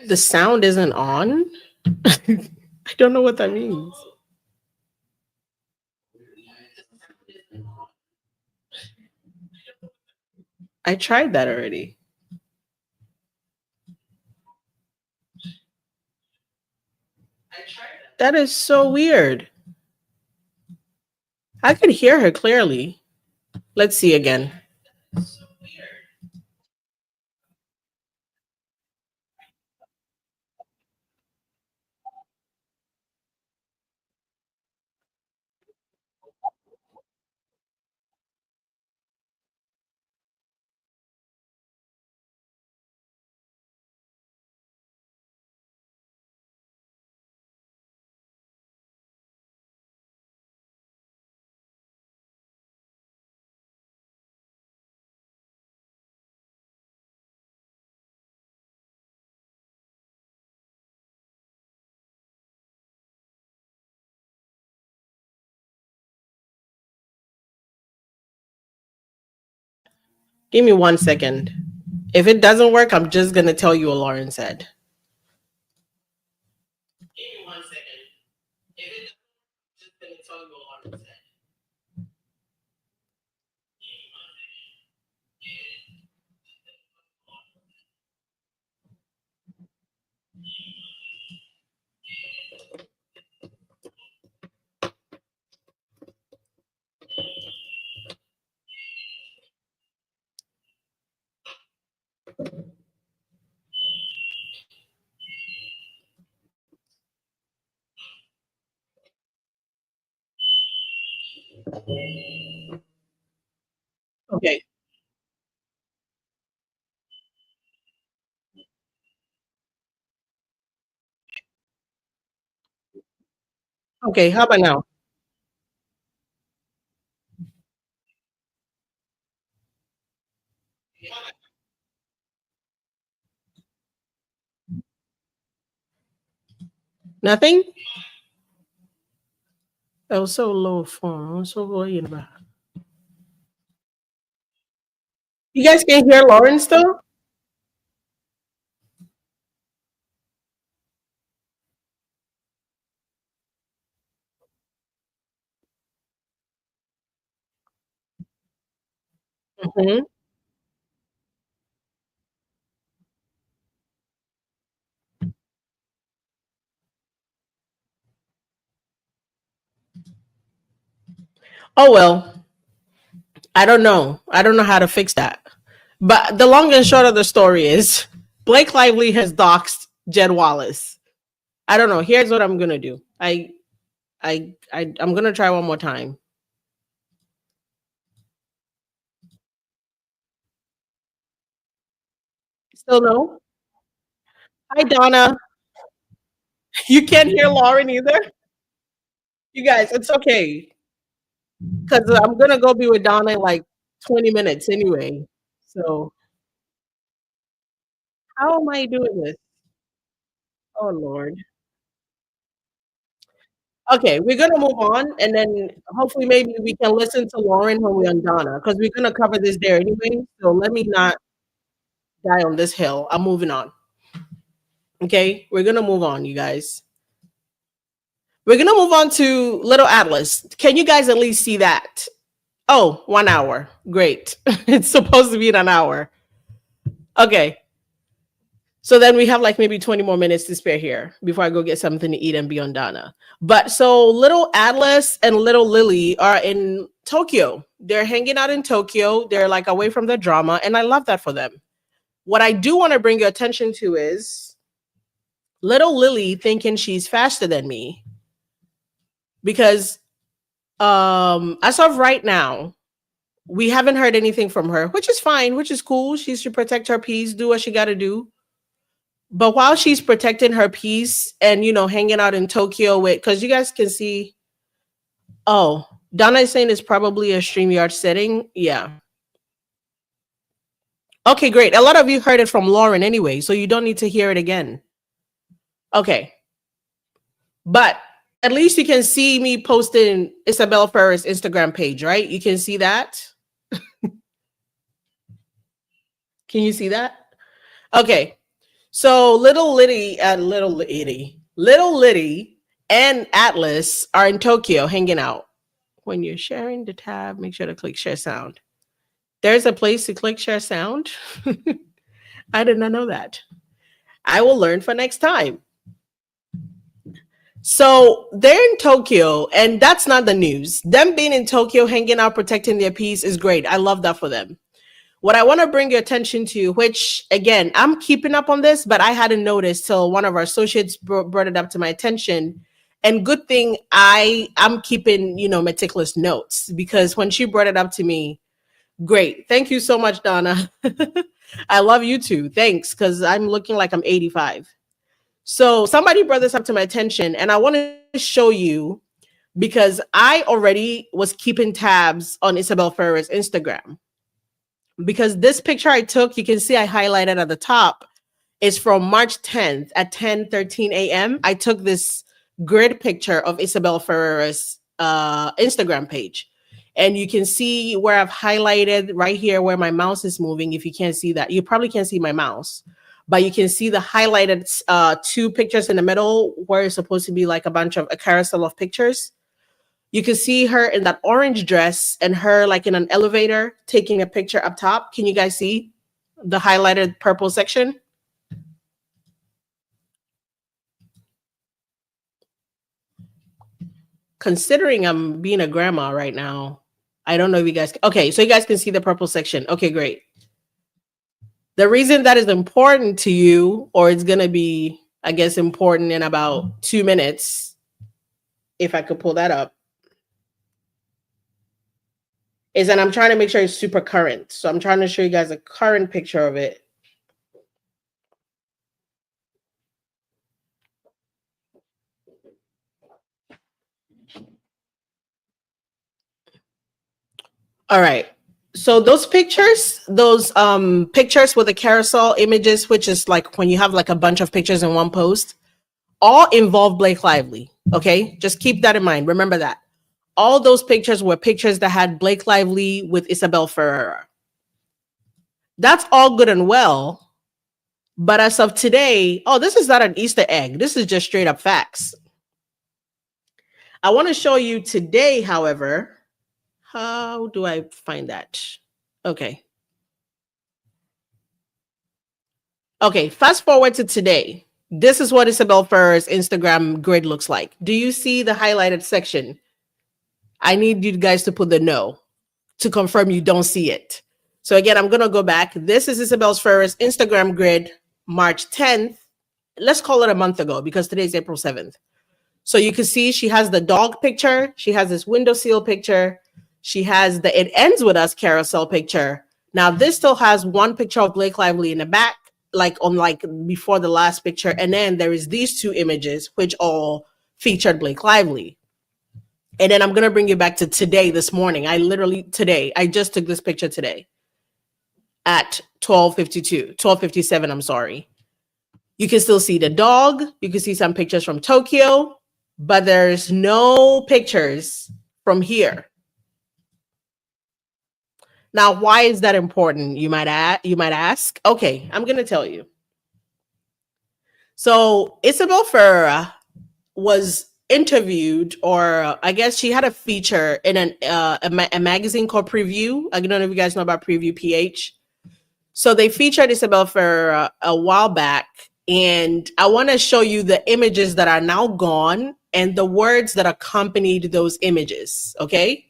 B: The sound isn't on. I don't know what that means. I tried that already. That is so weird. I could hear her clearly. Let's see again. Give me 1 second. If it doesn't work, I'm just gonna tell you what Lauren said. Give me 1 second. If it doesn't work, I'm just gonna tell you what Lauren said. Okay. Okay. How about now? Nothing? That was so low phone. So low. You guys can hear Lauren still? Mhm. Oh well, I don't know. I don't know how to fix that. But the long and short of the story is Blake Lively has doxed Jed Wallace. I don't know. Here's what I'm gonna do. I'm gonna try one more time. Still no? Hi Donna. You can't hear Lauren either? You guys, it's okay. Because I'm gonna go be with Donna in like 20 minutes anyway. So how am I doing this? Oh Lord. Okay, we're gonna move on, and then hopefully maybe we can listen to Lauren when we're on Donna, because we're gonna cover this there anyway. So let me not die on this hill. I'm moving on. Okay, we're gonna move on, you guys. We're gonna move on to Little Atlas. Can you guys at least see that? Oh, 1 hour. Great. It's supposed to be in an hour. Okay. So then we have like maybe 20 more minutes to spare here before I go get something to eat and be on Donna. But so Little Atlas and Little Lily are in Tokyo. They're hanging out in Tokyo. They're like away from the drama. And I love that for them. What I do want to bring your attention to is Little Lily thinking she's faster than me. Because as of right now, we haven't heard anything from her, which is fine, which is cool. She should protect her peace, do what she got to do. But while she's protecting her peace and hanging out in Tokyo with, because you guys can see, oh, Donna is saying it's probably a StreamYard setting. Yeah. Okay, great. A lot of you heard it from Lauren anyway, so you don't need to hear it again. Okay. But at least you can see me posting Isabela Ferrer's Instagram page, right? You can see that. Can you see that? Okay. So Little Liddy and Atlas are in Tokyo hanging out. When you're sharing the tab, make sure to click share sound. There's a place to click share sound. I did not know that. I will learn for next time. So they're in Tokyo, and that's not the news. Them being in Tokyo, hanging out, protecting their peace is great. I love that for them. What I want to bring your attention to, which again, I'm keeping up on this, but I hadn't noticed till one of our associates brought it up to my attention. And good thing I'm keeping, meticulous notes, because when she brought it up to me, great. Thank you so much, Donna. I love you too. Thanks, because I'm looking like I'm 85. So somebody brought this up to my attention, and I want to show you because I already was keeping tabs on Isabel Ferrer's Instagram. Because this picture I took, you can see I highlighted at the top, is from March 10th at 10:13 a.m. I took this grid picture of Isabel Ferrer's Instagram page. And you can see where I've highlighted right here where my mouse is moving. If you can't see that, you probably can't see my mouse, but you can see the highlighted two pictures in the middle where it's supposed to be like a carousel of pictures. You can see her in that orange dress and her like in an elevator taking a picture up top. Can you guys see the highlighted purple section? Considering I'm being a grandma right now, I don't know if you guys. Okay, so you guys can see the purple section. Okay, great. The reason that is important to you, or it's going to be, I guess, important in about 2 minutes, if I could pull that up. is that I'm trying to make sure it's super current. So I'm trying to show you guys a current picture of it. All right. So those pictures with the carousel images, which is like when you have like a bunch of pictures in one post, all involve Blake Lively. Okay, just keep that in mind. Remember that all those pictures were pictures that had Blake Lively with Isabela Ferrer. That's all good and well, but as of today, oh, this is not an Easter egg. This is just straight up facts. I want to show you today, however. How do I find that? Okay. Okay, fast forward to today. This is what Isabela Ferrer's Instagram grid looks like. Do you see the highlighted section? I need you guys to put the no to confirm you don't see it. So again, I'm going to go back. This is Isabela Ferrer's Instagram grid, March 10th. Let's call it a month ago because today's April 7th. So you can see she has the dog picture. She has this windowsill picture. She has the It Ends With Us carousel picture. Now this still has one picture of Blake Lively in the back, like before the last picture. And then there is these two images, which all featured Blake Lively. And then I'm going to bring you back to today, this morning. I just took this picture today at 12:57, I'm sorry. You can still see the dog. You can see some pictures from Tokyo, but there's no pictures from here. Now, why is that important? You might ask. Okay, I'm going to tell you. So Isabela Ferrer was interviewed, or I guess she had a feature in a magazine called Preview. I don't know if you guys know about Preview PH. So they featured Isabela Ferrer a while back, and I want to show you the images that are now gone and the words that accompanied those images, okay?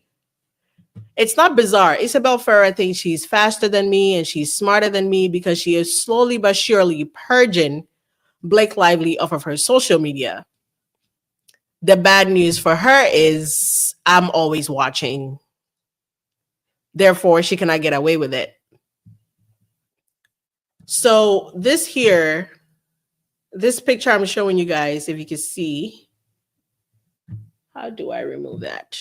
B: It's not bizarre. Isabela Ferrer thinks she's faster than me and she's smarter than me because she is slowly but surely purging Blake Lively off of her social media. The bad news for her is I'm always watching. Therefore, she cannot get away with it. So this picture I'm showing you guys, if you can see, how do I remove that?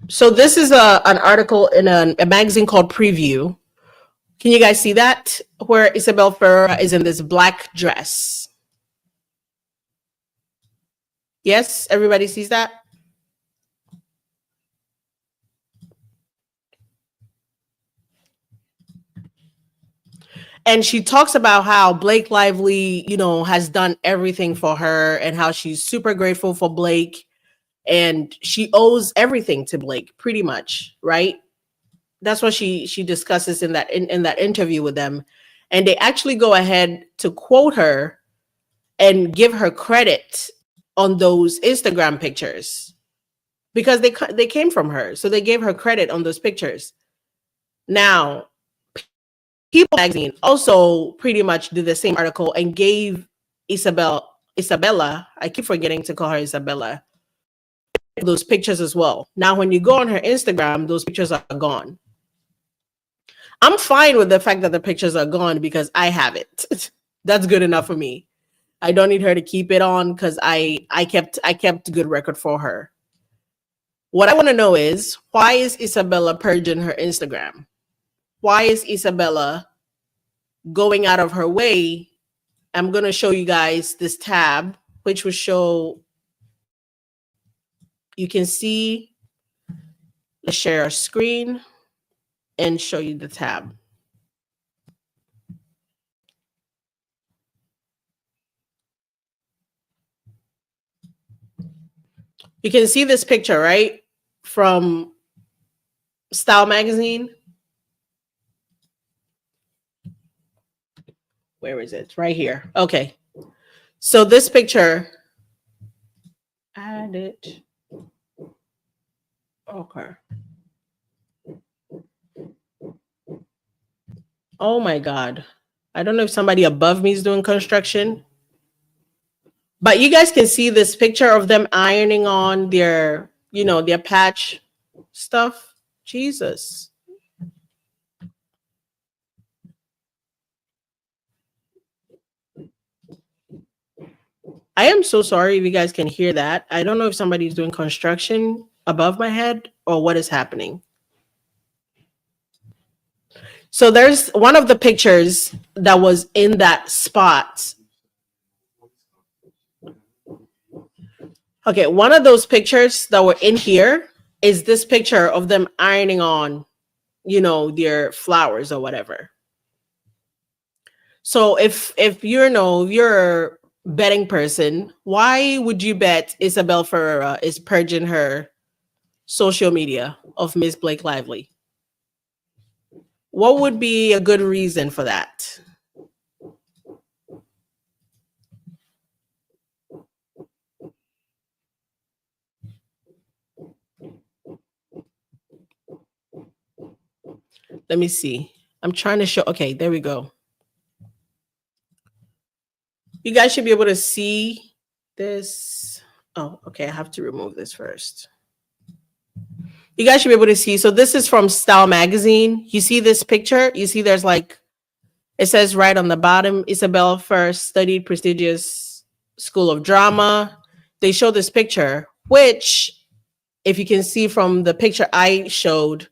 B: So this is an article in a magazine called Preview. Can you guys see that? Where Isabela Ferrer is in this black dress. Yes, everybody sees that? And she talks about how Blake Lively, has done everything for her and how she's super grateful for Blake. And she owes everything to Blake, pretty much, right? That's what she discusses in that interview with them. And they actually go ahead to quote her and give her credit on those Instagram pictures because they came from her. So they gave her credit on those pictures. Now, People magazine also pretty much did the same article and gave Isabela, I keep forgetting to call her Isabela, those pictures as well. Now, when you go on her Instagram, those pictures are gone. I'm fine with the fact that the pictures are gone because I have it. That's good enough for me. I don't need her to keep it on because I kept good record for her. What I want to know is, why is Isabela purging her Instagram? Why is Isabela going out of her way? I'm going to show you guys this tab, which will show, you can see, let's share our screen and show you the tab. You can see this picture, right? From Style Magazine. Where is it? Right here. Okay. So this picture, add it. Okay. Oh my God. I don't know if somebody above me is doing construction, but you guys can see this picture of them ironing on their, their patch stuff. Jesus. I am so sorry if you guys can hear that. I don't know if somebody's doing construction above my head or what is happening. So there's one of the pictures that was in that spot. Okay, one of those pictures that were in here is this picture of them ironing on, their flowers or whatever. So if you're a betting person, why would you bet Isabela Ferrer is purging her social media of Miss Blake Lively? What would be a good reason for that? Let me see. I'm trying to show. Okay, there we go. You guys should be able to see this. Oh, okay. I have to remove this first. You guys should be able to see. So this is from Style Magazine. You see this picture? You see there's like, it says right on the bottom, Isabela first studied prestigious school of drama. They show this picture, which, if you can see from the picture I showed,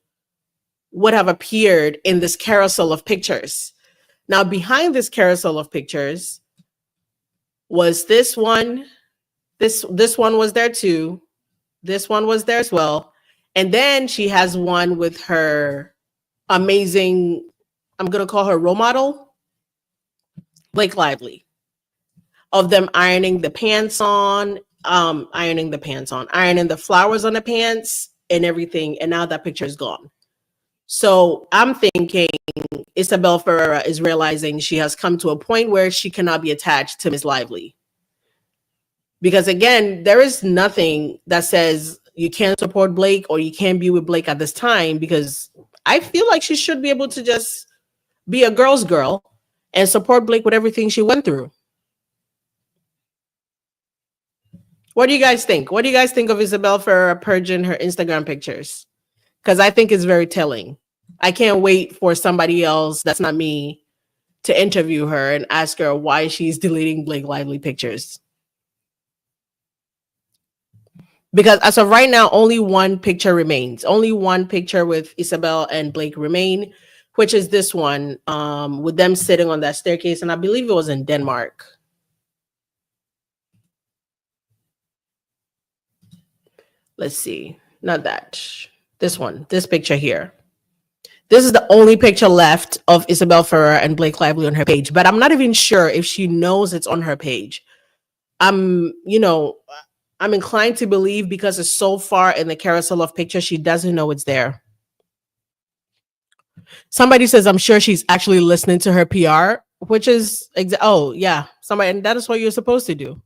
B: would have appeared in this carousel of pictures. Now, behind this carousel of pictures was this one. This one was there too. This one was there as well. And then she has one with her amazing, I'm going to call her role model, Blake Lively, of them ironing the pants on, ironing the flowers on the pants and everything. And now that picture is gone. So I'm thinking Isabela Ferrer is realizing she has come to a point where she cannot be attached to Miss Lively. Because again, there is nothing that says you can't support Blake or you can't be with Blake at this time, because I feel like she should be able to just be a girl's girl and support Blake with everything she went through. What do you guys think? What do you guys think of Isabela Ferrer purging her Instagram pictures? Because I think it's very telling. I can't wait for somebody else that's not me to interview her and ask her why she's deleting Blake Lively pictures. Because as of right now, only one picture remains. Only one picture with Isabel and Blake remain, which is this one, with them sitting on that staircase. And I believe it was in Denmark. Let's see. Not that. This one. This picture here. This is the only picture left of Isabela Ferrer and Blake Lively on her page. But I'm not even sure if she knows it's on her page. I'm inclined to believe, because it's so far in the carousel of pictures, she doesn't know it's there. Somebody says, I'm sure she's actually listening to her PR, which is, oh, yeah. Somebody, and that is what you're supposed to do.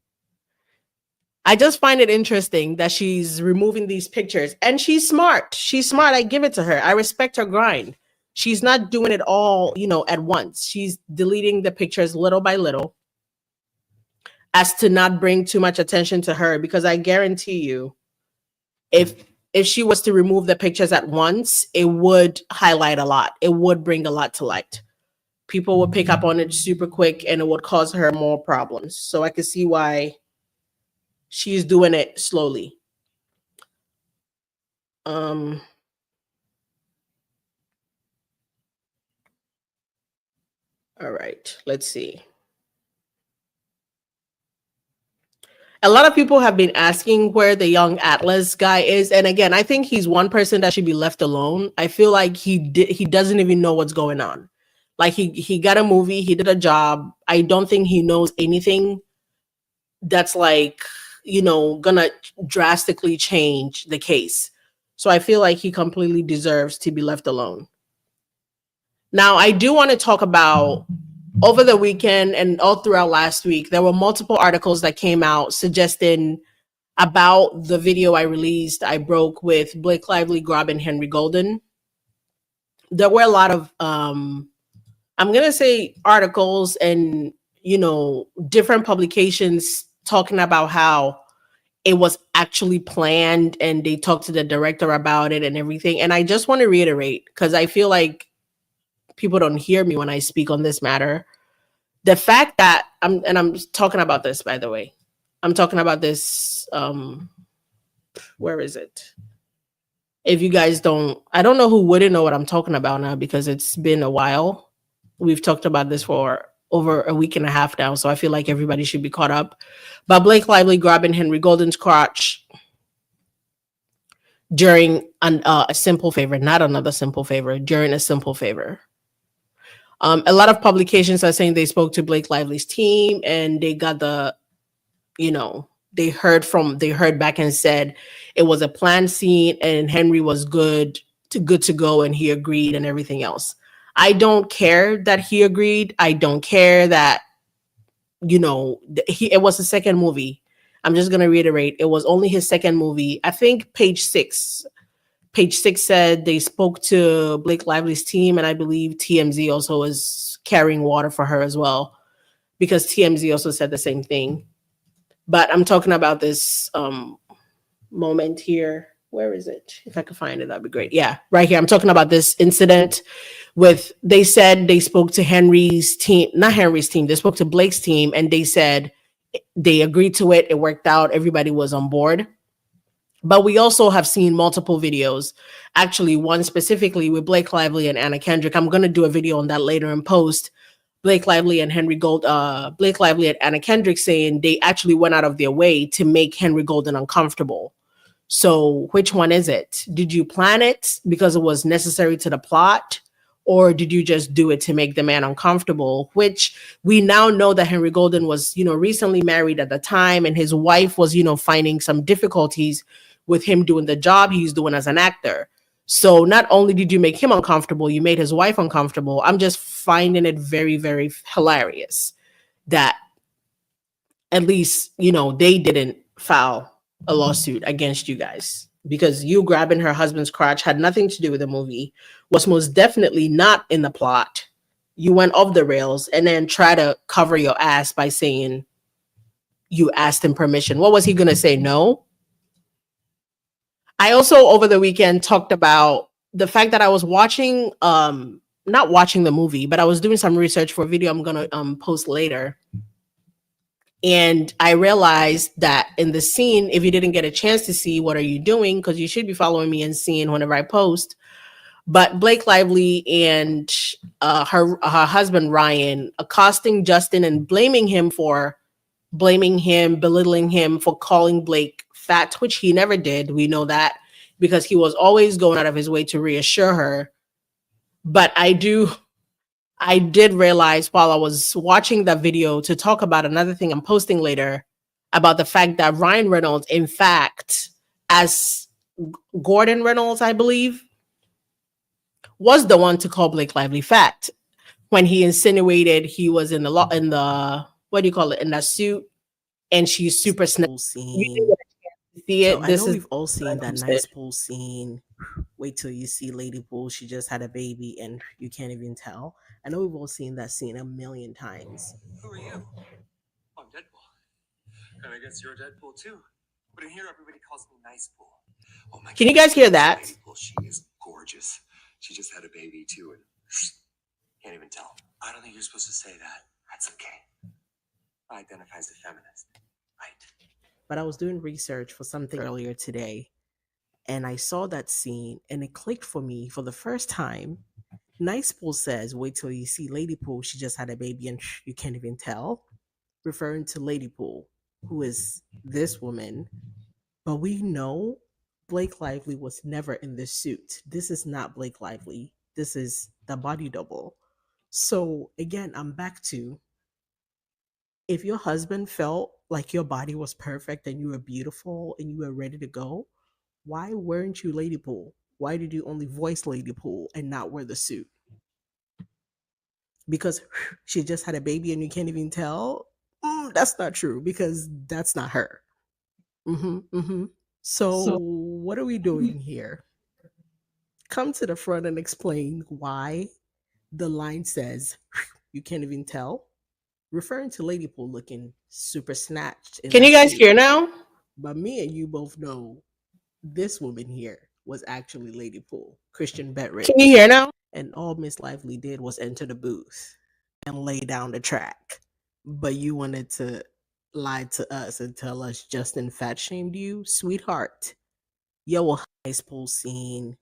B: I just find it interesting that she's removing these pictures, and she's smart. She's smart. I give it to her. I respect her grind. She's not doing it all, at once. She's deleting the pictures little by little, as to not bring too much attention to her, because I guarantee you, if she was to remove the pictures at once, it would highlight a lot. It would bring a lot to light. People would pick up on it super quick, and it would cause her more problems. So I can see why she's doing it slowly. All right, let's see. A lot of people have been asking where the young Atlas guy is. And again, I think he's one person that should be left alone. I feel like he doesn't even know what's going on. Like he got a movie, he did a job. I don't think he knows anything that's like, gonna drastically change the case. So I feel like he completely deserves to be left alone. Now, I do want to talk about, over the weekend and all throughout last week, there were multiple articles that came out suggesting about the video I broke with Blake Lively grabbing Henry Golden. There were a lot of I'm gonna say articles and different publications talking about how it was actually planned and they talked to the director about it and everything. And I just want to reiterate because I feel like people don't hear me when I speak on this matter. The fact that I'm talking about this, by the way. I'm talking about this where is it? If you guys don't, I don't know who wouldn't know what I'm talking about now because it's been a while. We've talked about this for over a week and a half now, so I feel like everybody should be caught up. But Blake Lively grabbing Henry Golden's crotch during a simple favor, not another simple favor, during a simple favor. A lot of publications are saying they spoke to Blake Lively's team and they got they heard back and said it was a planned scene and Henry was good to go and he agreed and everything else. I don't care that he agreed. I don't care that it was his second movie. I'm just going to reiterate, it was only his second movie. I think page 6 said they spoke to Blake Lively's team, and I believe TMZ also is carrying water for her as well, because TMZ also said the same thing. But I'm talking about this moment here. Where is it? If I could find it, that'd be great. Yeah, right here. I'm talking about this incident with, they said they spoke to Henry's team, not Henry's team, they spoke to Blake's team, and they said they agreed to it. It worked out. Everybody was on board. But we also have seen multiple videos, actually one specifically with Blake Lively and Anna Kendrick. I'm going to do a video on that later in post. Blake Lively and Blake Lively and Anna Kendrick saying they actually went out of their way to make Henry Golden uncomfortable. So which one is it? Did you plan it because it was necessary to the plot? Or did you just do it to make the man uncomfortable? Which we now know that Henry Golden was, recently married at the time, and his wife was, finding some difficulties with him doing the job he's doing as an actor. So not only did you make him uncomfortable, you made his wife uncomfortable. I'm just finding it very, very hilarious that at least, they didn't file a lawsuit against you guys, because you grabbing her husband's crotch had nothing to do with the movie, was most definitely not in the plot. You went off the rails and then try to cover your ass by saying you asked him permission. What was he going to say? No. I also over the weekend talked about the fact that I was watching, not watching the movie, but I was doing some research for a video I'm going to post later. And I realized that in the scene, if you didn't get a chance to see What Are You Doing, because you should be following me and seeing whenever I post, but Blake Lively and her husband Ryan accosting Justin and blaming him, belittling him for calling Blake fat, which he never did. We know that because he was always going out of his way to reassure her. But I did realize while I was watching that video to talk about another thing I'm posting later about the fact that Ryan Reynolds, in fact, as Gordon Reynolds, I believe, was the one to call Blake Lively fat when he insinuated he was in the what do you call it, in that suit, and she's super snug.
C: Scene.
B: See it.
C: So I know we've all seen that nice pool scene. Wait till you see Lady Pool. She just had a baby and you can't even tell. I know we've all seen that scene a million times.
D: Who are you? I'm Deadpool. And I guess you're Deadpool too. But in here, everybody calls me Nice Pool. Oh my!
B: Can you guys hear that?
D: Lady Pool, she is gorgeous. She just had a baby too, and can't even tell. I don't think you're supposed to say that. That's okay. I identify as a feminist, right?
C: But I was doing research for something earlier today, and I saw that scene, and it clicked for me for the first time. Nice Pool says, "Wait till you see Lady Pool. She just had a baby, and you can't even tell," referring to Lady Pool, who is this woman. But we know Blake Lively was never in this suit. This is not Blake Lively. This is the body double. So again, I'm back to, if your husband felt like your body was perfect and you were beautiful and you were ready to go, why weren't you Lady Pool? Why did you only voice Lady Pool and not wear the suit? Because she just had a baby and you can't even tell? That's not true, because that's not her. So what are we doing here? Come to the front and explain why The line says, "You can't even tell," referring to Lady Pool looking super snatched in
B: Can you
C: that
B: guys
C: suit.
B: hear now?
C: But me and you both know this woman here was actually Lady Pool, Christian
B: Can you
C: Betridge.
B: hear now?
C: And all Miss Lively did was enter the booth and lay down the track. But you wanted to lie to us and tell us Justin fat shamed you? Sweetheart, yo, a high school scene.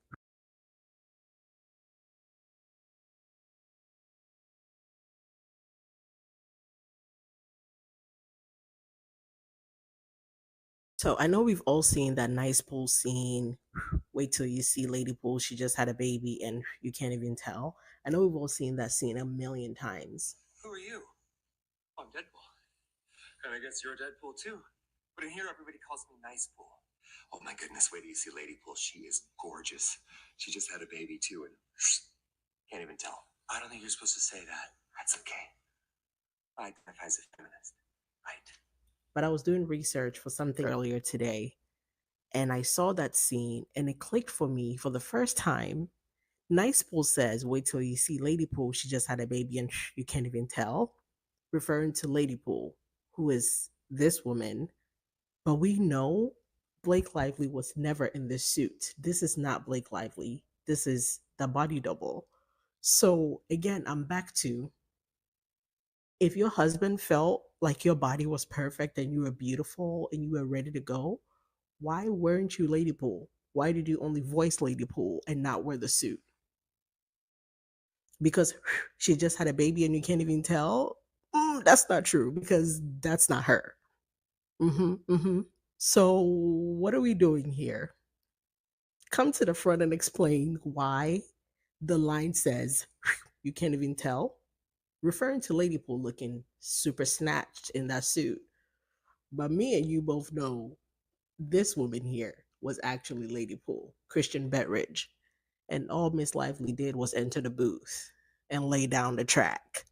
C: So I know we've all seen that nice pool scene. Wait till you see Lady Pool. She just had a baby and you can't even tell. I know we've all seen that scene a million times.
D: Who are you? I'm Deadpool. And I guess you're Deadpool too. But in here, everybody calls me Nice Pool. Oh my goodness, wait till you see Lady Pool. She is gorgeous. She just had a baby too, and can't even tell. I don't think you're supposed to say that. That's okay. I identify as a feminist. Right.
C: But I was doing research for something earlier today and I saw that scene and it clicked for me for the first time. Nice Pool says, "Wait till you see Lady Pool. She just had a baby and you can't even tell," referring to Lady Pool, who is this woman. But we know Blake Lively was never in this suit. This is not Blake Lively. This is the body double. So again, I'm back to, if your husband felt like your body was perfect and you were beautiful and you were ready to go, why weren't you Lady Pool? Why did you only voice Lady Pool and not wear the suit? Because she just had a baby and you can't even tell? That's not true because that's not her. So, what are we doing here? Come to the front and explain why the line says, "You can't even tell," referring to Lady Pool looking super snatched in that suit. But me and you both know this woman here was actually Lady Pool, Christian Betridge. And all Miss Lively did was enter the booth and lay down the track.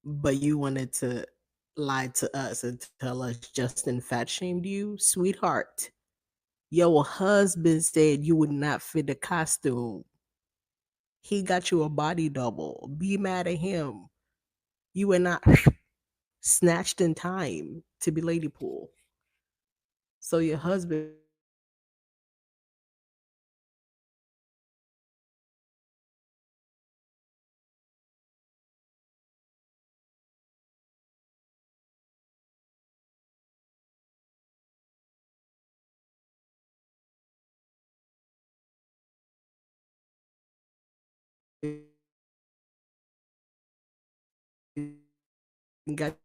C: But you wanted to lie to us and tell us Justin fat shamed you? Sweetheart, your husband said you would not fit the costume. He got you a body double. Be mad at him. You were not snatched in time to be Lady Pool. So your husband got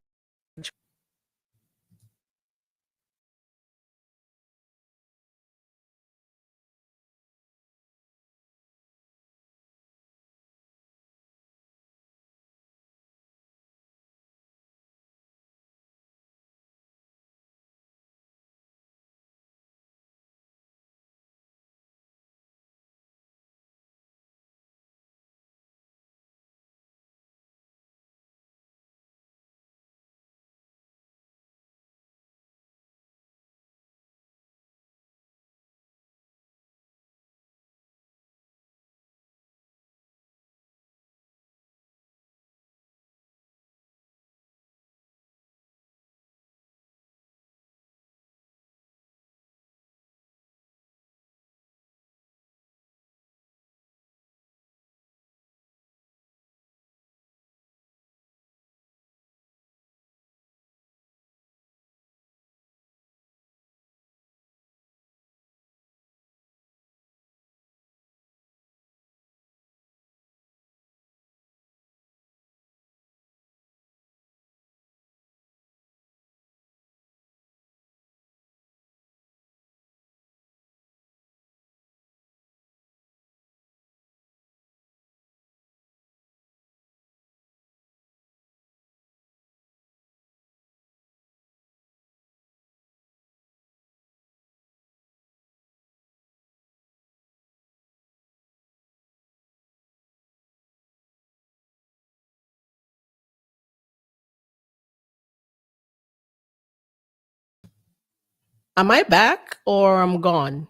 B: Am I back or I'm gone?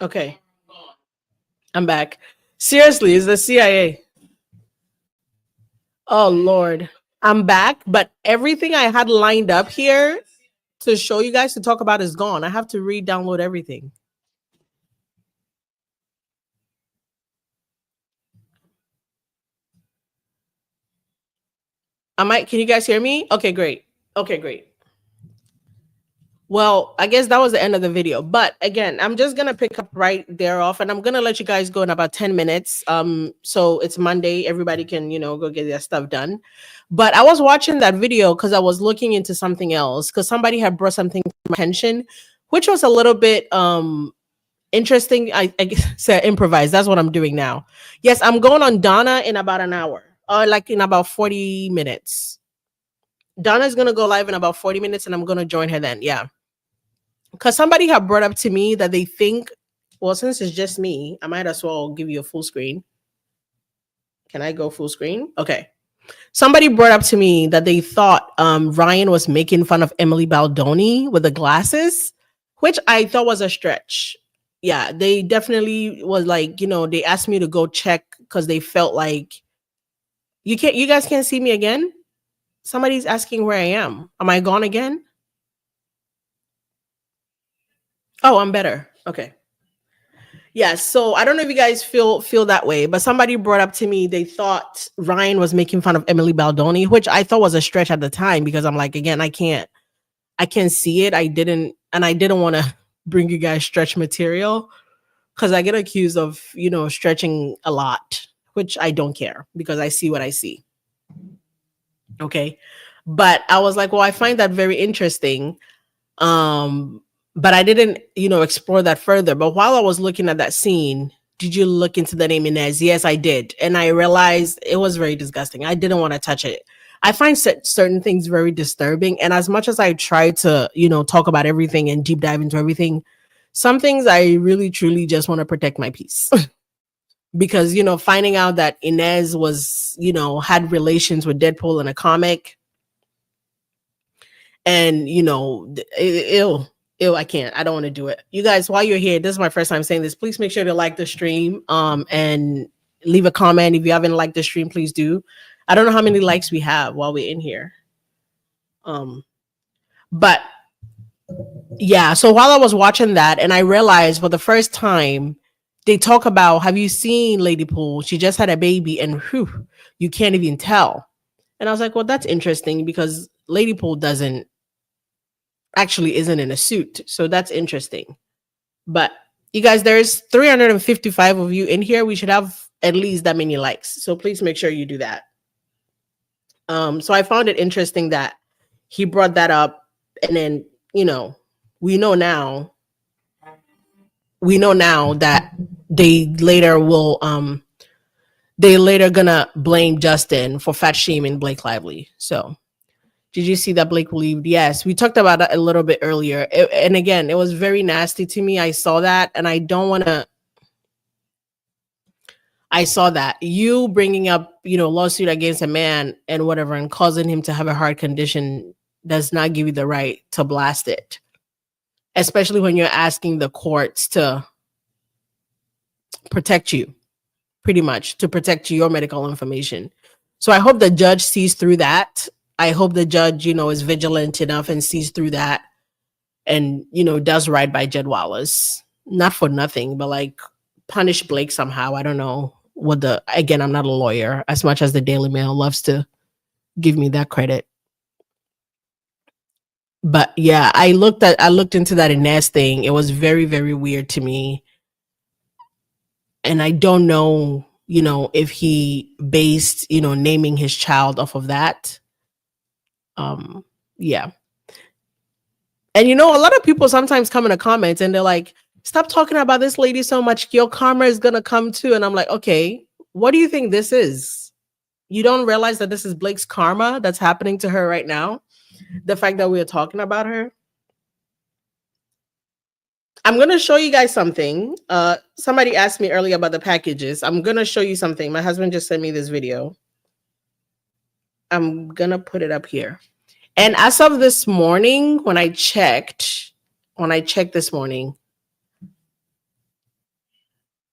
B: Okay. I'm back. Seriously, it's the CIA. Oh Lord. I'm back, but everything I had lined up here to show you guys to talk about is gone. I have to re-download everything. Can you guys hear me? Okay, great. Okay, great. Well, I guess that was the end of the video. But again, I'm just gonna pick up right there off, and I'm gonna let you guys go in about 10 minutes. So it's Monday, everybody can, go get their stuff done. But I was watching that video because I was looking into something else, because somebody had brought something to my attention, which was a little bit interesting. I guess say improvise. That's what I'm doing now. Yes, I'm going on Donna in about an hour, or like in about 40 minutes. Donna's gonna go live in about 40 minutes, and I'm gonna join her then. Yeah. Because somebody had brought up to me that they think, well, since it's just me, I might as well give you a full screen. Can I go full screen? Okay. Somebody brought up to me that they thought Ryan was making fun of Emily Baldoni with the glasses, which I thought was a stretch. Yeah, they definitely was like, they asked me to go check because they felt like you guys can't see me again. Somebody's asking where I am. Am I gone again? Oh, I'm better. Okay. Yeah, so I don't know if you guys feel that way, but somebody brought up to me they thought Ryan was making fun of Emily Baldoni, which I thought was a stretch at the time, because I'm like, again, I can't see it. I didn't want to bring you guys stretch material because I get accused of, stretching a lot, which I don't care because I see what I see. Okay. But I was like, well, I find that very interesting. But I didn't, explore that further. But while I was looking at that scene, did you look into the name Inez? Yes, I did. And I realized it was very disgusting. I didn't want to touch it. I find certain things very disturbing. And as much as I try to, talk about everything and deep dive into everything, some things I really, truly just want to protect my peace. Because, finding out that Inez was, had relations with Deadpool in a comic, and, ew, I can't. I don't want to do it. You guys, while you're here, this is my first time saying this. Please make sure to like the stream and leave a comment. If you haven't liked the stream, please do. I don't know how many likes we have while we're in here. But yeah, so while I was watching that, and I realized for the first time, they talk about, have you seen Lady Pool? She just had a baby, and whew, you can't even tell. And I was like, well, that's interesting, because Lady Pool isn't in a suit. So that's interesting. But you guys, there's 355 of you in here. We should have at least that many likes. So please make sure you do that. So I found it interesting that he brought that up. And then, we know now that they later gonna blame Justin for fat shaming Blake Lively. So did you see that Blake believed? Yes, we talked about that a little bit earlier. And again, it was very nasty to me. I saw that, and I don't want to. I saw that you bringing up, lawsuit against a man and whatever, and causing him to have a heart condition does not give you the right to blast it, especially when you're asking the courts to protect you, pretty much to protect your medical information. So I hope the judge sees through that. I hope the judge, is vigilant enough and sees through that and, does right by Jed Wallace. Not for nothing, but like punish Blake somehow. I don't know again, I'm not a lawyer, as much as the Daily Mail loves to give me that credit. But yeah, I looked into that Inez thing. It was very, very weird to me. And I don't know, if he based, naming his child off of that. Yeah. And a lot of people sometimes come in the comments and they're like, stop talking about this lady so much. Your karma is gonna come too. And I'm like, okay, what do you think this is? You don't realize that this is Blake's karma that's happening to her right now? The fact that we're talking about her. I'm gonna show you guys something. Somebody asked me earlier about the packages. I'm gonna show you something. My husband just sent me this video. I'm gonna put it up here. And as of this morning, when I checked this morning,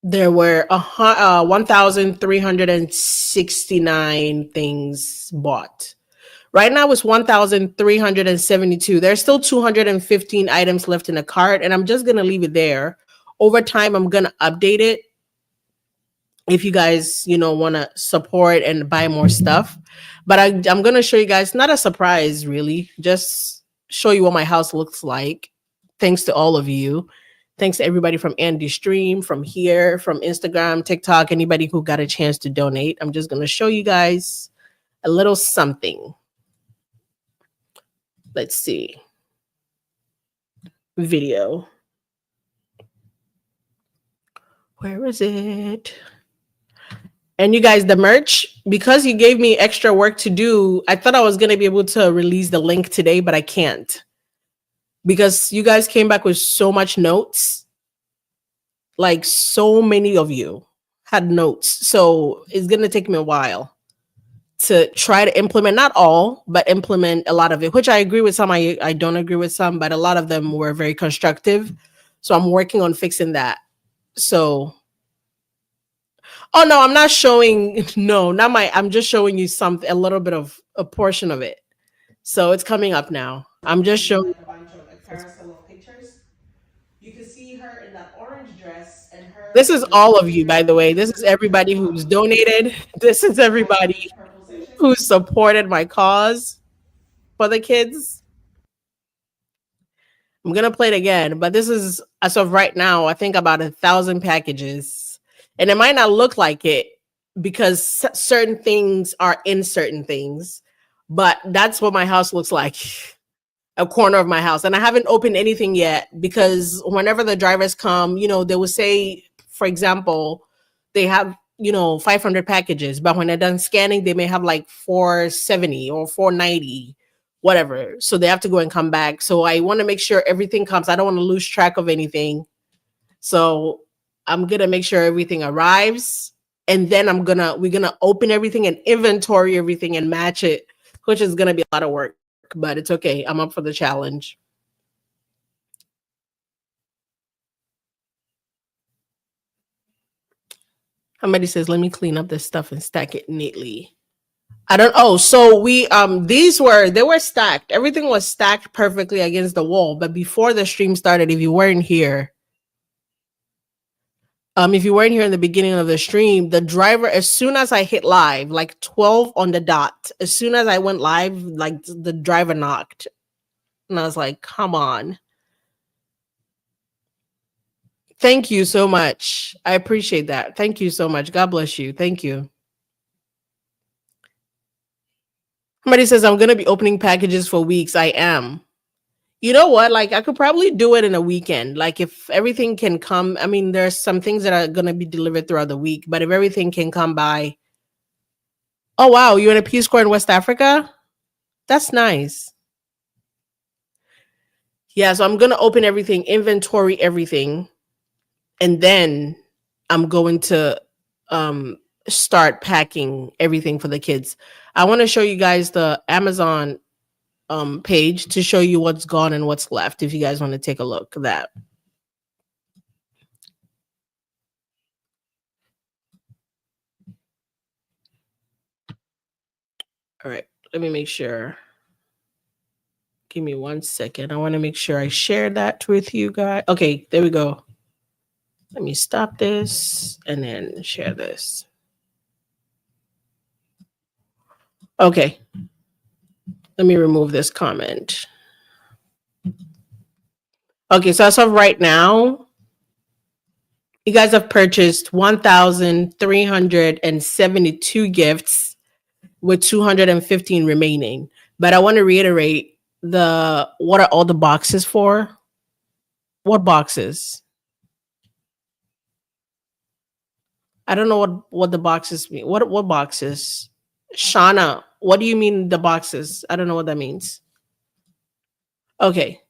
B: There were 1,369 things bought. Right now it's 1,372. There's still 215 items left in the cart, and I'm just gonna leave it there. Over time, I'm gonna update it if you guys, want to support and buy more stuff. But I'm gonna show you guys, not a surprise, really, just show you what my house looks like. Thanks to all of you. Thanks to everybody from Andy Stream, from here, from Instagram, TikTok, anybody who got a chance to donate. I'm just gonna show you guys a little something. Let's see. Video. Where is it? And you guys, the merch, because you gave me extra work to do, I thought I was going to be able to release the link today, but I can't. Because you guys came back with so much notes. Like, so many of you had notes. So it's going to take me a while to try to implement, not all, but implement a lot of it, which I agree with some. I don't agree with some, but a lot of them were very constructive. So I'm working on fixing that. So... Oh no, I'm not showing. No, not my. I'm just showing you a little bit of a portion of it. So it's coming up now. I'm just showing like a bunch of a carousel of pictures. You can see her in that orange dress and her. This is all of you, by the way. This is everybody who's donated. This is everybody who supported my cause for the kids. I'm gonna play it again, but this is as of right now. I think about 1,000 packages. And it might not look like it because certain things are in certain things, but that's what my house looks like, a corner of my house. And I haven't opened anything yet because whenever the drivers come, they will say, for example, they have, 500 packages, but when they're done scanning, they may have like 470 or 490, whatever. So they have to go and come back. So I want to make sure everything comes. I don't want to lose track of anything. So I'm gonna make sure everything arrives, and then we're gonna open everything and inventory everything and match it, which is gonna be a lot of work, but it's okay. I'm up for the challenge. Somebody says, let me clean up this stuff and stack it neatly. So we they were stacked. Everything was stacked perfectly against the wall, but before the stream started, if you weren't here in the beginning of the stream, the driver, as soon as I hit live, like 12 on the dot, as soon as I went live, like the driver knocked. And I was like, come on. Thank you so much. I appreciate that. Thank you so much. God bless you. Thank you. Somebody says, I'm going to be opening packages for weeks. I am. You know what? Like, I could probably do it in a weekend. Like, if everything can come, I mean, there's some things that are going to be delivered throughout the week, but if everything can come by. Oh, wow. You're in a Peace Corps in West Africa? That's nice. Yeah, so I'm going to open everything, inventory everything, and then I'm going to start packing everything for the kids. I want to show you guys the Amazon page to show you what's gone and what's left, if you guys want to take a look at that. All right, let me make sure. Give me 1 second. I want to make sure I share that with you guys. Okay, there we go. Let me stop this and then share this. Okay. Let me remove this comment. Okay, so as of right now, you guys have purchased 1,372 gifts with 215 remaining. But I want to reiterate what are all the boxes for? What boxes? I don't know what the boxes mean. What boxes? Shauna, what do you mean the boxes? I don't know what that means. Okay.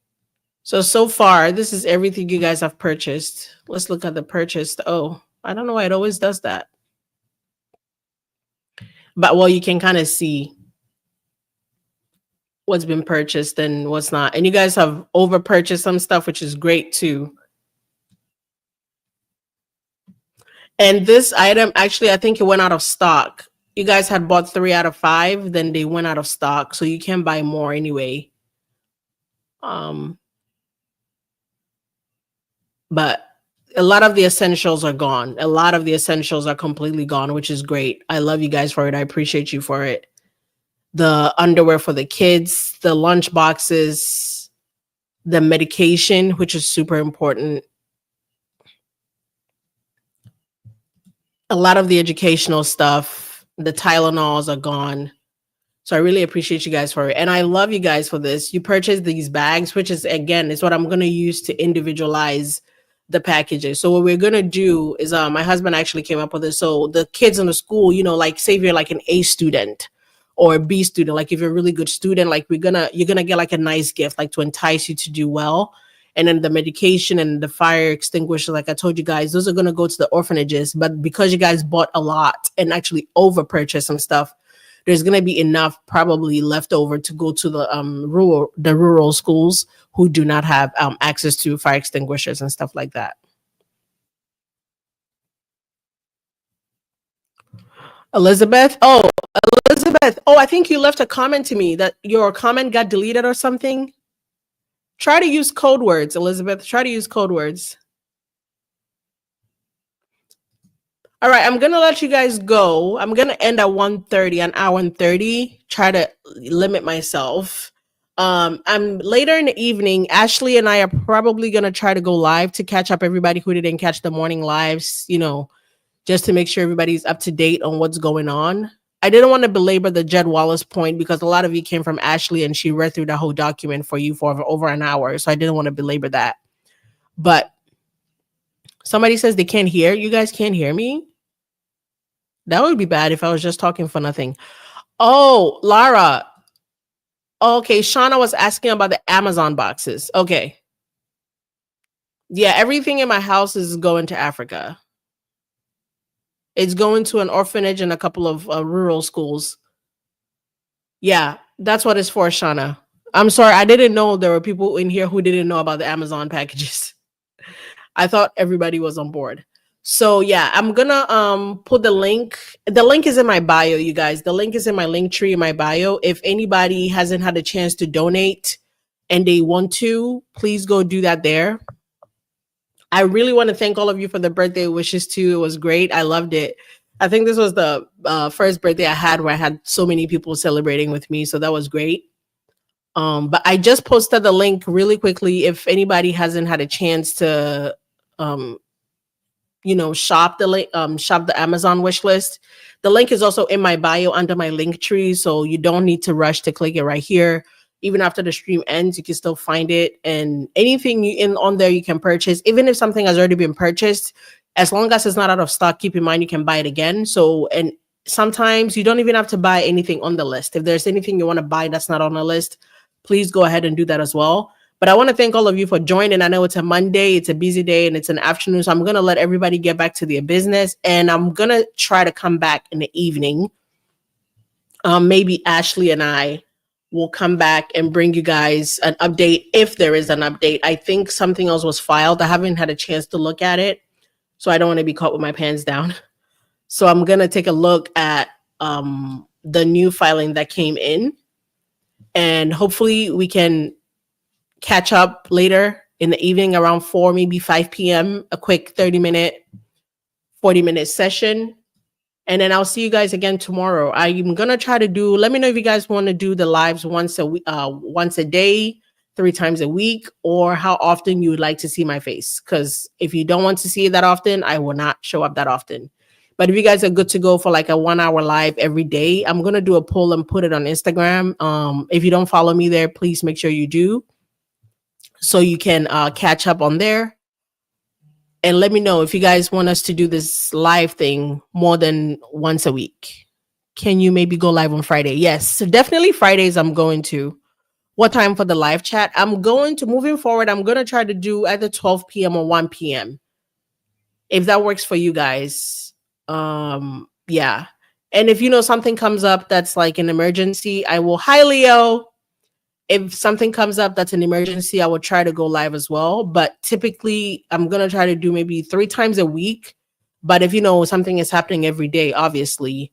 B: So far, this is everything you guys have purchased. Let's look at the purchased. Oh, I don't know why it always does that. But, well, you can kind of see what's been purchased and what's not. And you guys have over purchased some stuff, which is great too. And this item, actually, I think it went out of stock. You guys had bought 3 out of 5, then they went out of stock. So you can buy more anyway. But a lot of the essentials are gone. A lot of the essentials are completely gone, which is great. I love you guys for it. I appreciate you for it. The underwear for the kids, the lunch boxes, the medication, which is super important. A lot of the educational stuff, the Tylenols are gone. So I really appreciate you guys for it. And I love you guys for this. You purchased these bags, which is, again, is what I'm going to use to individualize the packages. So what we're going to do is my husband actually came up with this. So the kids in the school, you know, like say if you're like an A student or a B student, like if you're a really good student, like you're going to get like a nice gift, like to entice you to do well. And then the medication and the fire extinguisher, like I told you guys, those are going to go to the orphanages. But because you guys bought a lot and actually over purchased some stuff, there's going to be enough probably left over to go to the rural schools who do not have access to fire extinguishers and stuff like that. Elizabeth, oh, I think you left a comment to me that your comment got deleted or something. Try to use code words, Elizabeth. Try to use code words. All right, I'm gonna let you guys go. I'm gonna end at 1:30, an hour and 30. Try to limit myself. I'm later in the evening. Ashley and I are probably gonna try to go live to catch up everybody who didn't catch the morning lives, you know, just to make sure everybody's up to date on what's going on. I didn't want to belabor the Jed Wallace point because a lot of you came from Ashley and she read through the whole document for you for over an hour. So I didn't want to belabor that. But somebody says they can't hear. You guys can't hear me? That would be bad if I was just talking for nothing. Oh, Lara. Okay, Shauna was asking about the Amazon boxes. Okay. Yeah, everything in my house is going to Africa. It's going to an orphanage and a couple of rural schools. Yeah, that's what it's for, Shauna. I'm sorry, I didn't know there were people in here who didn't know about the Amazon packages. I thought everybody was on board. So yeah, I'm gonna put the link. The link is in my bio, you guys. The link is in my link tree in my bio. If anybody hasn't had a chance to donate and they want to, please go do that there. I really want to thank all of you for the birthday wishes too. It was great. I loved it. I think this was the first birthday I had where I had so many people celebrating with me. So that was great. But I just posted the link really quickly. If anybody hasn't had a chance to, shop the Amazon wish list. The link is also in my bio under my link tree. So you don't need to rush to click it right here. Even after the stream ends, you can still find it. And anything on there you can purchase, even if something has already been purchased, as long as it's not out of stock, keep in mind you can buy it again. So, and sometimes you don't even have to buy anything on the list. If there's anything you want to buy that's not on the list, please go ahead and do that as well. But I want to thank all of you for joining. I know it's a Monday, it's a busy day, and it's an afternoon. So I'm going to let everybody get back to their business. And I'm going to try to come back in the evening. Maybe Ashley and I will come back and bring you guys an update if there is an update. I think something else was filed. I haven't had a chance to look at it, so I don't want to be caught with my pants down. So I'm going to take a look at the new filing that came in, and hopefully we can catch up later in the evening around 4, maybe 5 p.m., a quick 30-minute, 40-minute session. And then I'll see you guys again tomorrow. I'm going to try to let me know if you guys want to do the lives once a week, once a day, 3 times a week, or how often you would like to see my face. Because if you don't want to see it that often, I will not show up that often. But if you guys are good to go for like a 1-hour live every day, I'm going to do a poll and put it on Instagram. If you don't follow me there, please make sure you do, so you can catch up on there. And let me know if you guys want us to do this live thing more than once a week. Can you maybe go live on Friday? Yes, so definitely Fridays I'm going to. What time for the live chat? Moving forward, I'm going to try to do either 12 p.m. or 1 p.m. If that works for you guys. Yeah. And if something comes up that's like an emergency, I will, hi Leo. If something comes up that's an emergency, I will try to go live as well. But typically, I'm going to try to do maybe 3 times a week. But if you know something is happening every day, obviously,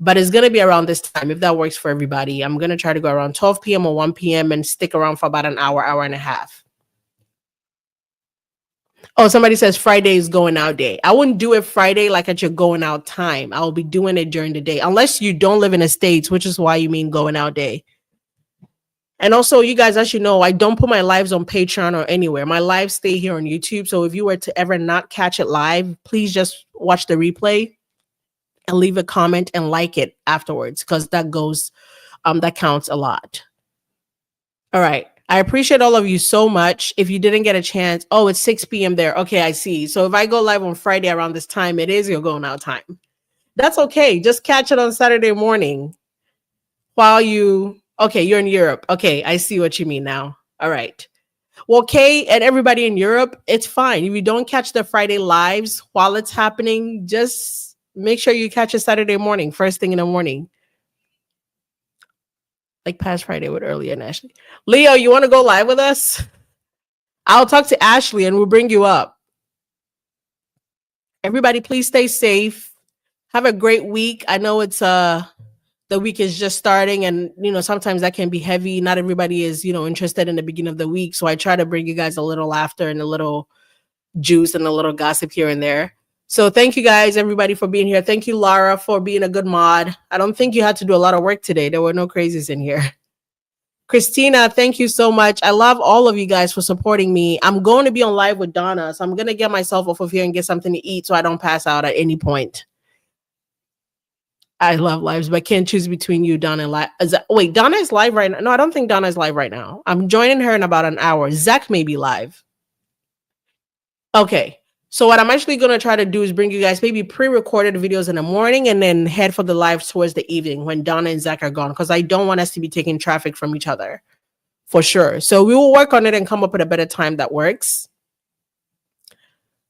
B: but it's going to be around this time if that works for everybody. I'm going to try to go around 12 p.m. or 1 p.m. and stick around for about an hour, hour and a half. Oh, somebody says Friday is going out day. I wouldn't do it Friday like at your going out time. I'll be doing it during the day, unless you don't live in the States, which is why you mean going out day. And also, you guys, as you know, I don't put my lives on Patreon or anywhere. My lives stay here on YouTube. So if you were to ever not catch it live, please just watch the replay and leave a comment and like it afterwards, because that counts a lot. All right. I appreciate all of you so much. If you didn't get a chance, oh, it's 6 p.m. there. Okay, I see. So if I go live on Friday around this time, it is your going out time. That's okay. Just catch it on Saturday morning while okay, you're in Europe. Okay, I see what you mean now. All right. Well, Kay and everybody in Europe, it's fine. If you don't catch the Friday lives while it's happening, just make sure you catch it Saturday morning, first thing in the morning. Like past Friday with Early and Ashley. Leo, you want to go live with us? I'll talk to Ashley and we'll bring you up. Everybody, please stay safe. Have a great week. I know it's the week is just starting, and sometimes that can be heavy. Not everybody is interested in the beginning of the week, so I try to bring you guys a little laughter and a little juice and a little gossip here and there. So thank you guys, everybody, for being here. Thank you, Lara, for being a good mod. I don't think you had to do a lot of work today. There were no crazies in here. Christina, thank you so much. I love all of you guys for supporting me. I'm going to be on live with Donna, so I'm going to get myself off of here and get something to eat so I don't pass out at any point. I love lives, but I can't choose between you, Donna, and live. Wait, Donna is live right now? No, I don't think Donna is live right now. I'm joining her in about an hour. Zach may be live. Okay. So what I'm actually going to try to do is bring you guys maybe pre-recorded videos in the morning and then head for the live towards the evening when Donna and Zach are gone, because I don't want us to be taking traffic from each other for sure. So we will work on it and come up with a better time that works.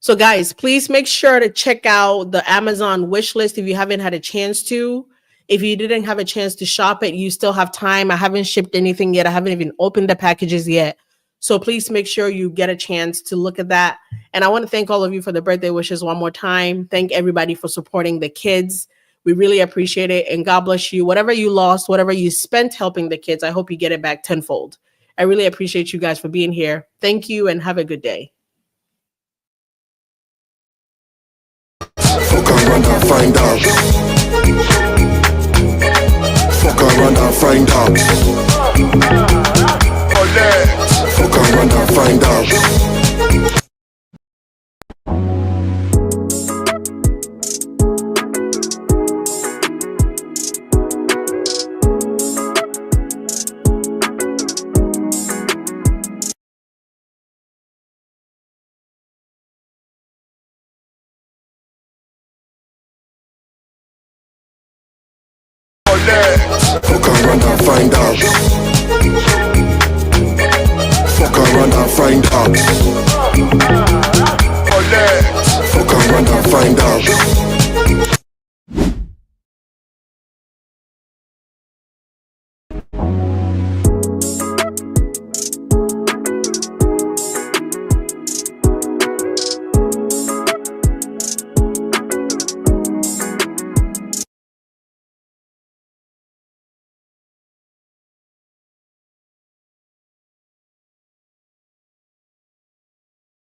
B: So guys, please make sure to check out the Amazon wish list if you haven't had a chance to. If you didn't have a chance to shop it, you still have time. I haven't shipped anything yet. I haven't even opened the packages yet. So please make sure you get a chance to look at that. And I want to thank all of you for the birthday wishes one more time. Thank everybody for supporting the kids. We really appreciate it. And God bless you. Whatever you lost, whatever you spent helping the kids, I hope you get it back tenfold. I really appreciate you guys for being here. Thank you and have a good day.
A: Fuck around and find out. Fuck around and find out. Fuck around and find out. Fuck around and find out. Fuck around and find out. Fuck around and find out.